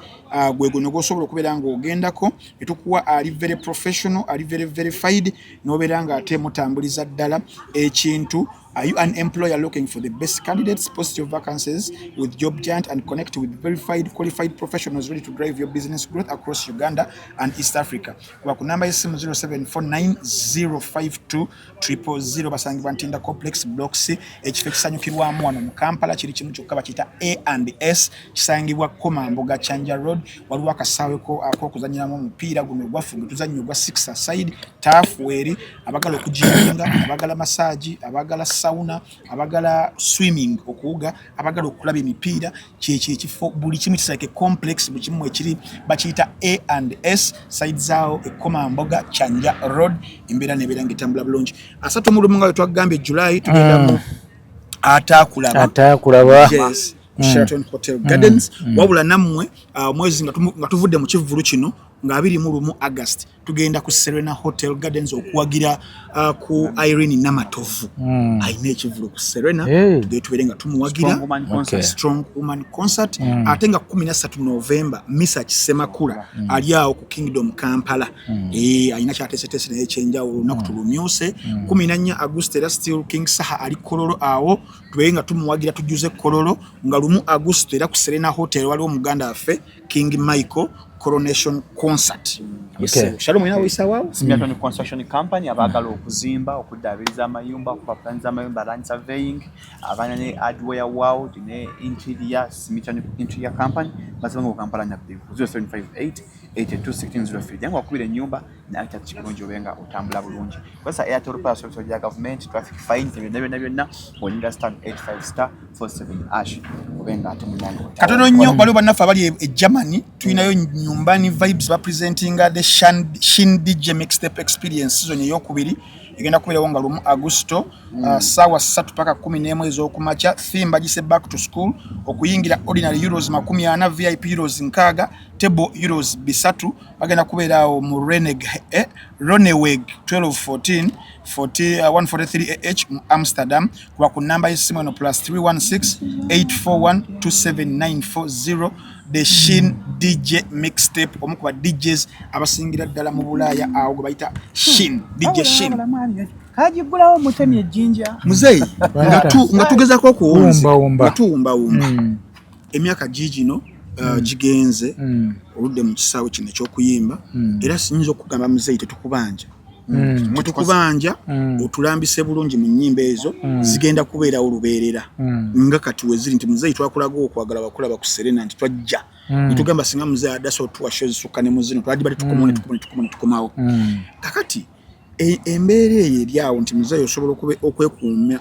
B: gweguno gwosobola okubeera ng'ogendako ne tukuwa ali very professional ali very verified n'obeera ng'ate mutambuliza ddala ekintu. Are you an employer looking for the best candidates? Post your vacancies with Job Giant and connect with verified, qualified professionals ready to drive your business growth across Uganda and East Africa. Kwa kunamba isimu 0749052000 basangibwa Ntinda Complex Block C ekifekisanyukirwamu wano mu Kampala kiri kimu kyokka bakiyita A&S kisangibwa Komamboga Chanja Road waliwo akasaawe ak'okuzannyiramu omupiira guno ogwafuga tuzannya ogwa 6 aside taafuweeri abagala okujinga abagala massage abagala sauna abagala swimming okuwuga abagala okulaba emipiira kyekifo buli kimu kisake complex buli kimu ekiri bakiyita A&S side zaawo Komamboga Chanja Road embeera nebeera ng'etambula bulungi asatu mu lumu nga twagambye July tugenda mu ataakulaba yes Sheraton Hotel Gardens wabula nammwe mwezi nga tuvudde mu kivvulu kino nga 21 August tugenda ku Serena Hotel Gardens okuwagira ku Irene Namatovu ayina ekivvulu ku Serena tubeere nga tumuwagira Strong Woman Concert ate nga 13 November Misa Kisemakula ali awo ku Kingdom Kampala ayina kyateeseteese naye ekyenjawulo olunaku tulumyuse 14 August era Still King Saha ali Kololo awo tubeere nga tumuwagira tujjuze Kololo nga 1 August era ku Serena Hotel waliwo Muganda waffe King Michael Coronation Concert. Shalom ina wisa wao?
F: Simiatoni Construction Company abagala okuzimba okudabiriza amayumba okuplanza amayumba land surveying abana ne hardware wao ne interior Simiatoni Interior Company basanga ku Kampala nyakti 0758821603 yangu akubira nyumba na architect kirungi obenga otambula bulungi kwasa Airtel Power Service ya government traffic fines byonna olinda star 85*47# obenga atemunyango
B: katono nnyo bali bannafa bali e Germany tuinayo nyumbani vibes representing the Shin DJ mixtape experience season eyokubiri egenda kubeera wonga 1 Agusto sawa 3 paka 11 ez'okumakya theme bagise back to school okuyingira ordinary euros 40 VIP euros 6 table euros 3 bagenda kubeera awo mu Roneweg 1214 143 AH mu Amsterdam kwa ku namba y'essimu eno +316 841 27940 the Shin DJ mixtape omu ku ba DJs abasingira ddala mu Bulaaya awo gwe bayita Shin DJ Shin
G: kagigulawo mutemi ejjinja
B: muzeyi nga tugezako okuwumba emyaka gigino gigenze oludde mu kisaawe kino ekyokuyimba era sinyinza okugamba muzeyi tetukubanja tukubanja otulambise bulungi mu nnyimba ezo zigenda kubeerawo lubeerera nga kati weziri nti muzeyi twakulaga okwagala bakula bakuserena nti twajja nitugamba singa muzeyi adasa otuwa shows sukka ne muzino twali tukomawo kakati embeera eyo eri awo nti muzeyi osobola okwekuumya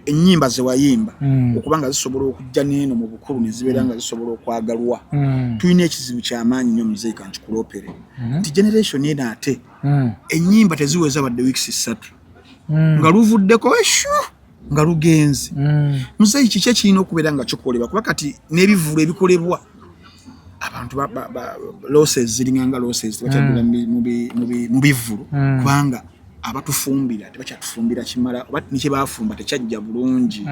B: ennyimba ze wayimba okuba nga zisobola okujja n'eno mu bukulu ne zibeera nga zisobola okwagalwa tulina ekizibu ky'amaanyi nnyo muzeyi kankikuloopere nti generation eno ate ennyimba teziweza badde weeks 3 nga luvuddeko eshu nga lugenze muzeyi kiki ekirina okubeera nga kikolebwa kuba kati n'ebivulo ebikolebwa abantu losses ziringanga losses bakyagula mu bivulu kubanga abatufumbira tebakyatufumbira kimala oba nikye bafumba tekyajja bulungi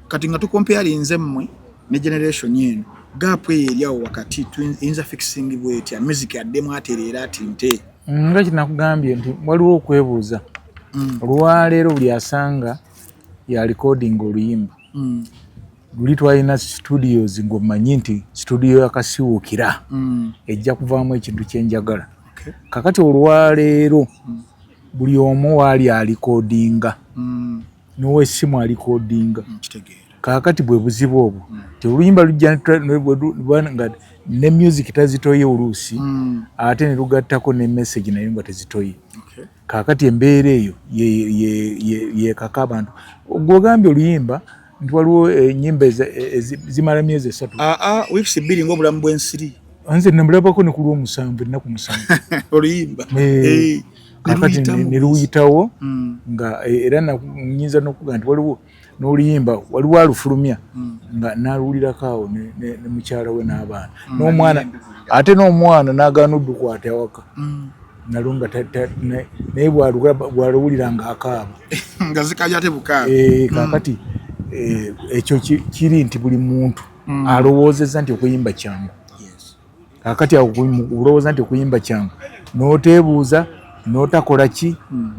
B: kati nga tukomparinze mmwe ne generation yenu gap eri awo wakati tuyinza fixing bwetya music yaddemu atereera ati nte
A: nga kinakugambye nti waliwo okwebuuza olwaleero buli asanga ya recording oluyimba luli twalina studios ng'omanyi nti studio yakasiwuukira ejja kuvaamu ekintu kyenjagala kakati olwaleero buli omu waali alikodinga n'owessimu alikodinga kakati bwe buzibu obwo ti oluyimba lujja nga ne music tazitoye oluusi ate ne lugattako ne message nayo nga tezitoye kakati embeera eyo yekaka abantu gwogambye oluyimba nti waliwo ennyimba zimala myezi 3
B: weeks 2 ng'obulamu bw'ensiri
A: nze namulabako ne ku lw'omusanvu ennaku 7
B: oluyimba
A: kakati ne luyitawo nga era nyinza n'okuga nti waliwo n'oluyimba waliwo alufulumya nga n'aluwulirako awo ne mukyala we n'abaana n'omwana ate n'omwana n'agaana oddukwata awaka nalwo nga naye bwaluwulira nga akaaba
B: nga zikajja ate bukaaba
A: kakati ekyo kiri nti buli muntu alowoozezza nti okuyimba kyangu kakati olowooza nti okuyimba kyangu n'oteebuuza n'otakola ki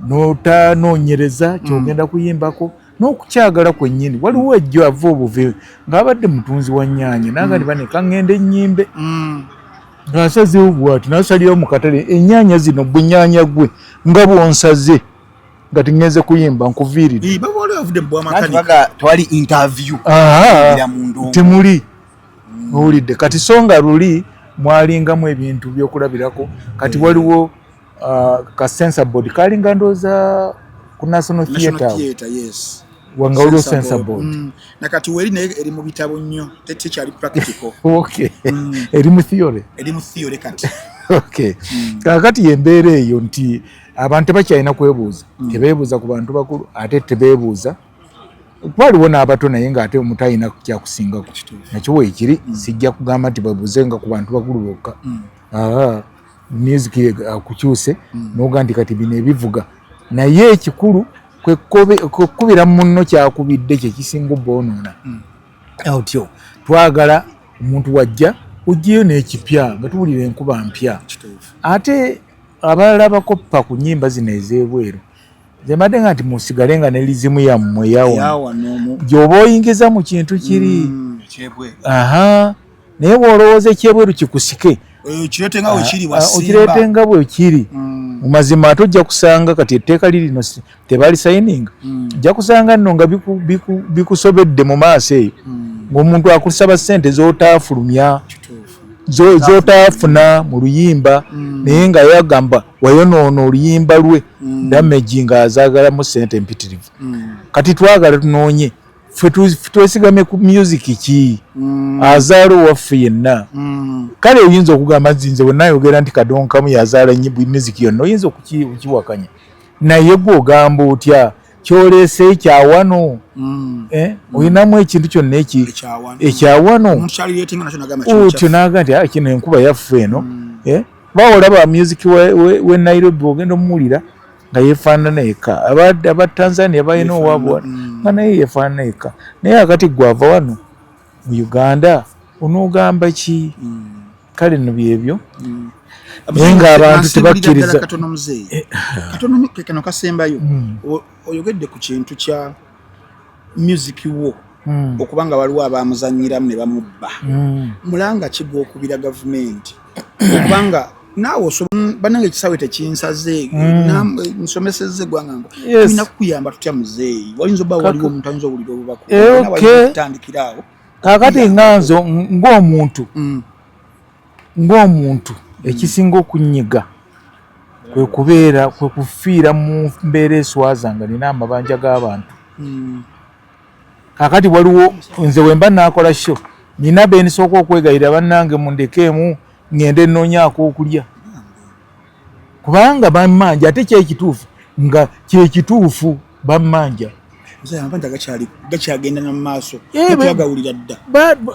A: n'otanoonyereza kyogenda kuyimbako n'okukyagala kwennyini waliwo ejjo ava obuve ng'abadde mutunzi wa nnyaanya naga nti bane kaŋŋenda ennyimbe ng'asazeewo bw'ati n'asalirawo mu katale ennyaanya zino bunyaanya gwe nga bw'onsaze nga tingenze kuyimba nkuviirire
F: twali interview
A: temuli owulidde kati so nga luli mwalingamu ebintu byokulabirako kati waliwo ka sensor board kalinga ndooza ku National Theatre wanga waliwo sensor board
B: nakati weri naye eri mu bitabo nnyo tekyali practical
A: okay eri mu theory kati okay kakati yembeera eyo nti abantu tebakyalina kwebuuza tebeebuuza ku bantu bakulu ate tebeebuuza waliwo n'abato naye ng'ate mutalina kyakusingako nakyo weekiri sijja kugamba nti babuuze nga ku bantu bakulu bokka music akukyuse n'oga nti kati bino ebivuga naye ekikulu kwekubira munno kyakubidde kyekisinga obboonoona otyo twagala omuntu wajja ojjeyo n'ekipya nga tuwulira enkuba mpya ate abalala bakoppa ku nnyimba zino ez'ebweru zemadde nga nti musigale nga ne lizimu yammwe yawa gy'oba oyingiza mu kintu kiri naye bw'olowooza ekyebweru kikusike okireete nga bwe kiri mu mazima ate ojja kusanga kati etteeka lirino tebali sayininga ojja kusanga nno nga bikusobedde mu maaso eyo ng'omuntu akusaba ssente z'otaafulumya z'otaafuna mu luyimba naye nga yagamba wayonoona oluyimba lwe damage nga azaagalamu ssente empitirivu kati twagala tunoonye ffe twesigame ku music ki azaala owaffe yenna kale oyinza okugamba nzinze bwe nayogera nti kadonkamu yazaala music yonna oyinza okukiwakanya naye gwe ogamba otya kyoleese ekyawano oyinamu ekintu kyonna ekyawano otyo naga nti kino enkuba yaffe eno olaba music we Nairobi ogenda omulira nga yefaanana eka aba Tanzania balina owaabwe nga naye yefaanana eka naye akati gwava wano mu Uganda onoogamba ki kale no byebyo naye ng'abantu tebakkiriza
B: katono muzeeyi katono kano kasembayo oyogedde ku kintu kya music wo okubanga waliwo abamuzanyiramu ne bamubba mulanga kigo okubira gavumenti okubanga naawe banange ekisawe tekinsaze nsomesezze gwanga ngo tulina kukuyamba tutya muzeeyi walinza obba waliwo omuntu ayinza owulira obubakutandikiraawo
A: kakati nganzo ng'omuntu ekisinga okunyiga kwe kubeera kwe kufiira mu mbeera eswazanga nina amabanja g'abantu kakati waliwo nze wemba naakola sho nina benisooka okwegayira bannange mundekeemu ngende nnoonyaako okulya kubanga bammanja ate kyekituufu nga kyekituufu bammanja
B: gakyagenda mu maaso twagawulira dda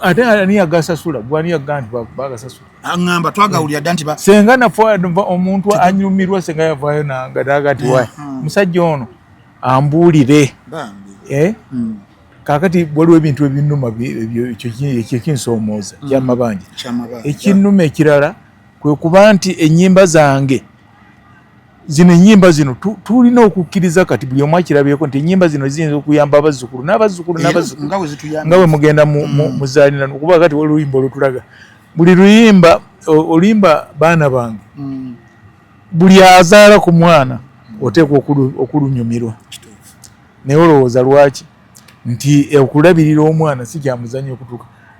A: ate ani agasasula gwani yaga nti bagasasula
B: aŋŋamba twagawulira dda nti
A: senga nafa omuntu anyumirwa senga yavaayo nanga ti wayi musajja ono ambuulire kakati waliwo ebintu ebinnuma ekyo kinsoomooza kyamabanja ekinnuma ekirala kwe kuba nti ennyimba zange zino ennyimba zino tulina okukkiriza kati buli omu akirabyeko nti ennyimba zino ziyinza okuyamba abazzukulu n'abazzukulu nga bwe mugenda muzaalirana okuba kati oluyimba olutulaga buli luyimba olimba baana bange buli azaala ku mwana oteekwa okulunyumirwa naye olowooza lwaki nti okulabirira omwana si kyamuzanyo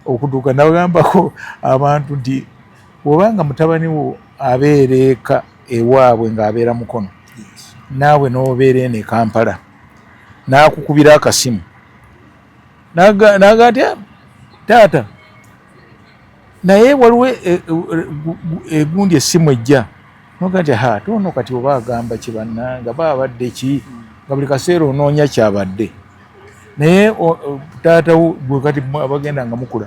A: okutuuka nabagambako abantu nti obanga mutabani wo abeera eka ewaabwe ng'abeera mukono naawe n'obeera eno e Kampala n'akukubira akasimu naga nti taata naye waliwo egundi essimu ejja noga nti toono kati oba agamba kibannanga baabadde ki nga buli kaseera onoonya kyabadde naye taata gwe kati abagenda nga mukula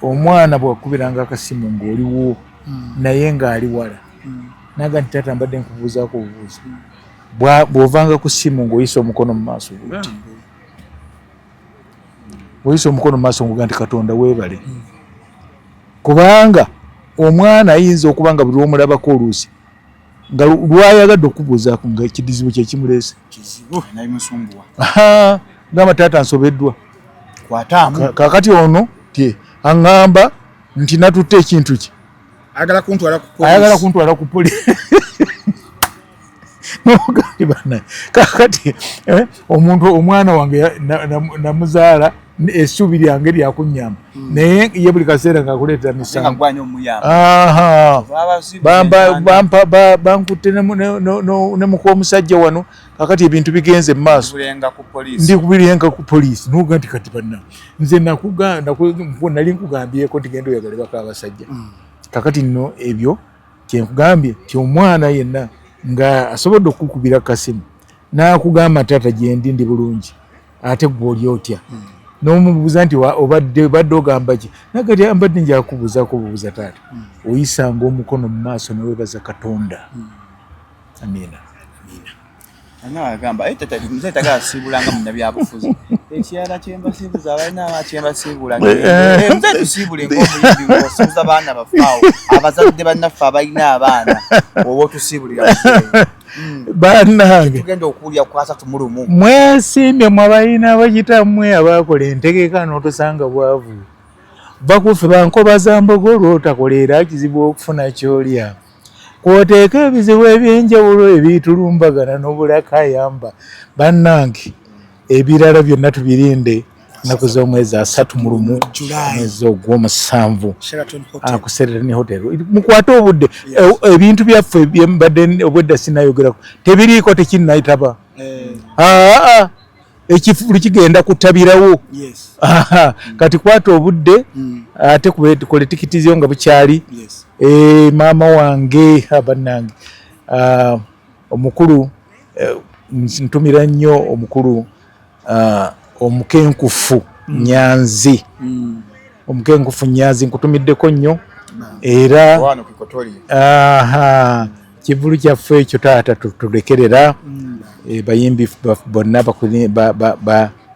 A: omwana bwakubiranga akasimu ng'oliwo naye ng'ali wala naga nti taata mbadde nkubuuzaako obubuuzi bw'ovanga ku ssimu ng'oyisa omukono mu maaso oyisa omukono mu maaso nguga nti Katonda weebale kubanga omwana ayinza okuba nga buli lwomulabako oluusi nga lwayagadde okubuuzaako nga ekizibu kyekimuleese ngamba taata nsobeddwa kakati ono aŋŋamba nti natutte ekintu ki
B: ayagala kuntwala ku poliisi
A: nogandi bana kakati omwana wange namuzaala essuubi lyange lyakunyamba naye ye buli kaseera ngaakuleetera misango bankutte ne muka omusajja wano kakati ebintu bigenze mu maaso ndikubirenga ku poliisi noga nti kati banna nze nali nkugambyeko nti genda oyagale baka abasajja kakati nno ebyo kyenkugambye ti omwana yenna nga asobodde okukubira kasimu n'akugamba taata gyendi ndi bulungi ate gw'oli otya n'omubuuza nti obadde ogamba ki nagati mbadde njakubuuzaako obubuuza taata oyisanga omukono mu maaso neweebaza Katonda amiina
F: anagamba mzee tagala siibulanga munnabyabufuzi ekirala kyembasiibuza balina abakyembasiibulanga mzee tusiibule ng'omuyimbi ng'osiibuza baana bafaawo abazadde bannaffe abalina abaana oba otusiibulira
A: bannange
F: tugenda okuwulira ku 3
A: mwesimbye mwe abalina abagitammwe abakola entegeka n'otosanga bwavu bakufe bankobaza mbogo olwotakoleera kizibu okufuna kyolya kwoteeka ebizibu ebyenjawulo ebitulumbagana n'obulakayamba bannange ebirala byonna tubirinde ennaku z'omwezi 31 omwezi ogw'omusanvu ku Sheraton Hotel mukwate obudde ebintu byaffe byembadde obwedda sinayogerako tebiriiko tekinnayitaba ekifulu kigenda kutabirawo kati kwata obudde ate kole tikiti zyo nga bukyali maama wange abannange omukulu ntumira nnyo omukulu omukenkufu Nyanzi omukenkufu Nyanzi nkutumiddeko nnyo era kivulu kyaffe ekyo taata tutulekerera bayimbi bonna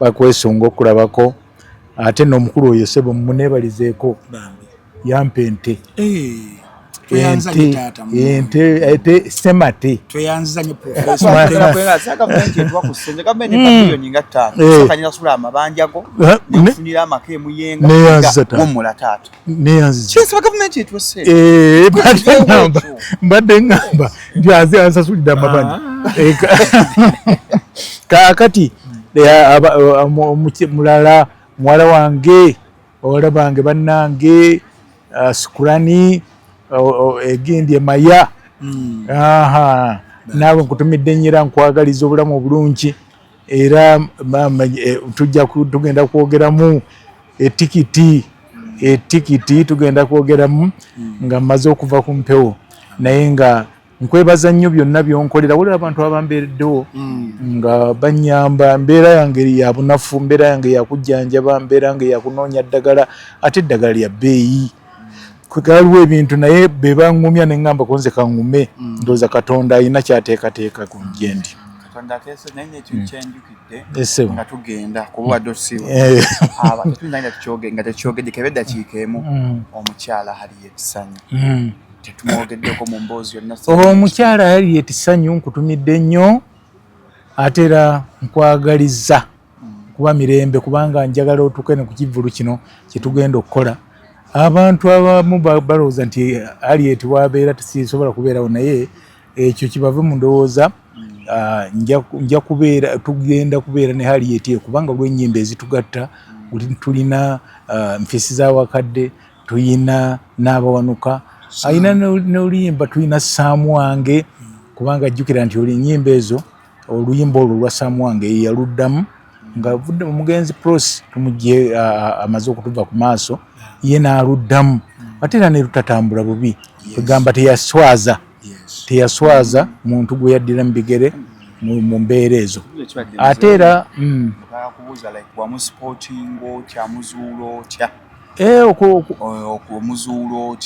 A: bakwesunga okulabako ate n'omukulu oyo sebo muneebalizeeko yampa ente semate
B: tweyanzanye
A: mbadde ngamba nti ansasulidde amabanja kakati mulala muwala wange bawala bange bannange Sukurani egendi emaya naawe nkutumidde nnyira nkwagaliza obulamu obulungi era tugenda kwogeramu etikiti tugenda kwogeramu nga mmaze okuva ku mpewo naye nga nkwebaza nnyo byonna byonkolera wulira abantu abambeereddewo nga banyamba mbeera yange ya bunafu mbeera yange yakujjanjaba mbeera yange yakunoonya ddagala ate eddagala lya bbeeyi kwegaliwo ebintu naye bebaŋŋumya ne ŋŋamba konze kaŋŋume ndowooza Katonda alina kyateekateeka ku gyendi
F: nga tugenda kubuwadde otusiiba nga tekyogedde kebe eddakiika emu omukyala Harriet Sanyu tetumwogeddeko mu mboozi yonna
A: omukyala Harriet Sanyu nkutumidde nnyo ate era nkwagaliza kuba mirembe kubanga njagala otuuke ne ku kivvulu kino kyetugenda okukola abantu abamu balowooza nti Harriet wabeera tisisobola kubeerawo naye ekyo kibave mu ndowooza nja kubeera tugenda kubeera ne Harriet kubanga olw'ennyimba ezitugatta tulina Nfisi z'Awakadde tulina n'Abawanuka ayina n'oluyimba tulina Saamu wange kubanga ajjukira nti ennyimba ezo oluyimba olwo lwa Saamu wange yaluddamu nga avudde mu mugenzi Prosi tumugye amaze okutuva ku maaso ye n'aluddamu ate era ne lutatambula bubi tugamba teyaswaza muntu gwe yaddira mu bigere mu mbeera ezo ate era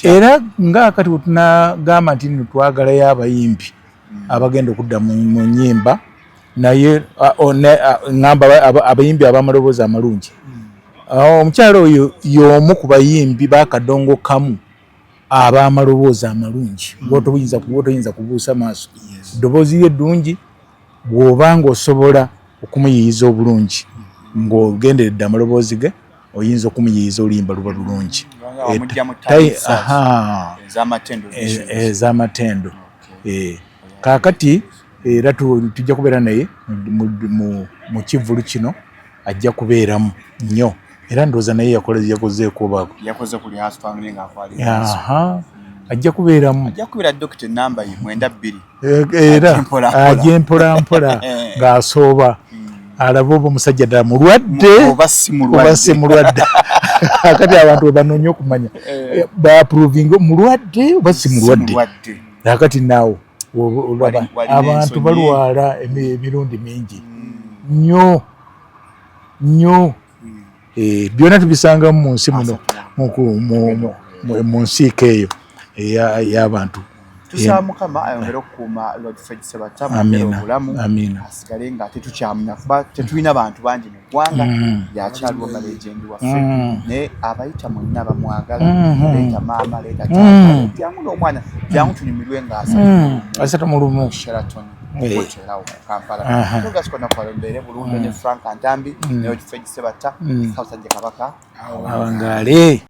A: era ngaakati wetunagamba nti twagalayo abayimbi abagenda okudda mu nnyimba naye ngamba abayimbi ab'amaloboozi amalungi omukyala oyo y'omu ku bayimbi bakadongo kamu ab'amaloboozi amalungi bwotoyinza kubuusa maaso eddoboozi lye eddungi bw'obanga osobola okumuyiyiza obulungi ng'ogenderedde amaloboozi ge oyinza okumuyiyiza oluyimba luba lulungi ez'amatendo kaakati era tujja kubeera naye mu kivvulu kino ajja kubeeramu nnyo era ndowooza naye yakozeeko baako ajja kubeeramu era agyempolampola ng'asooba alaba oba omusajja ddala mulwadde oba si mulwadde akati abantu webanoonya okumanya baapuruvinga mulwadde oba si mulwadde akati naawe abantu balwala emirundi mingi nnyo byonna tubisangamu mu nsi muno mu nsiika eyo ey'abantu
F: tusaba Mukama ayongere okukuuma Lord Fred Ssebatta mu obulamu asigale nga tetukyamunya kuba tetulina bantu bangi mu ggwanga yakyaliwo nga legendi waffe naye abayita mwenna bamwagala leeta maama leeta taata jangu n'omwana jangu tunyumirwe
A: asatu mu lumu
F: Sheraton Hotelawo Kampala tugasikona kwalombeere bulungi ne Frank Antambi ne Lord Fred Ssebatta Kabaka
A: awangaale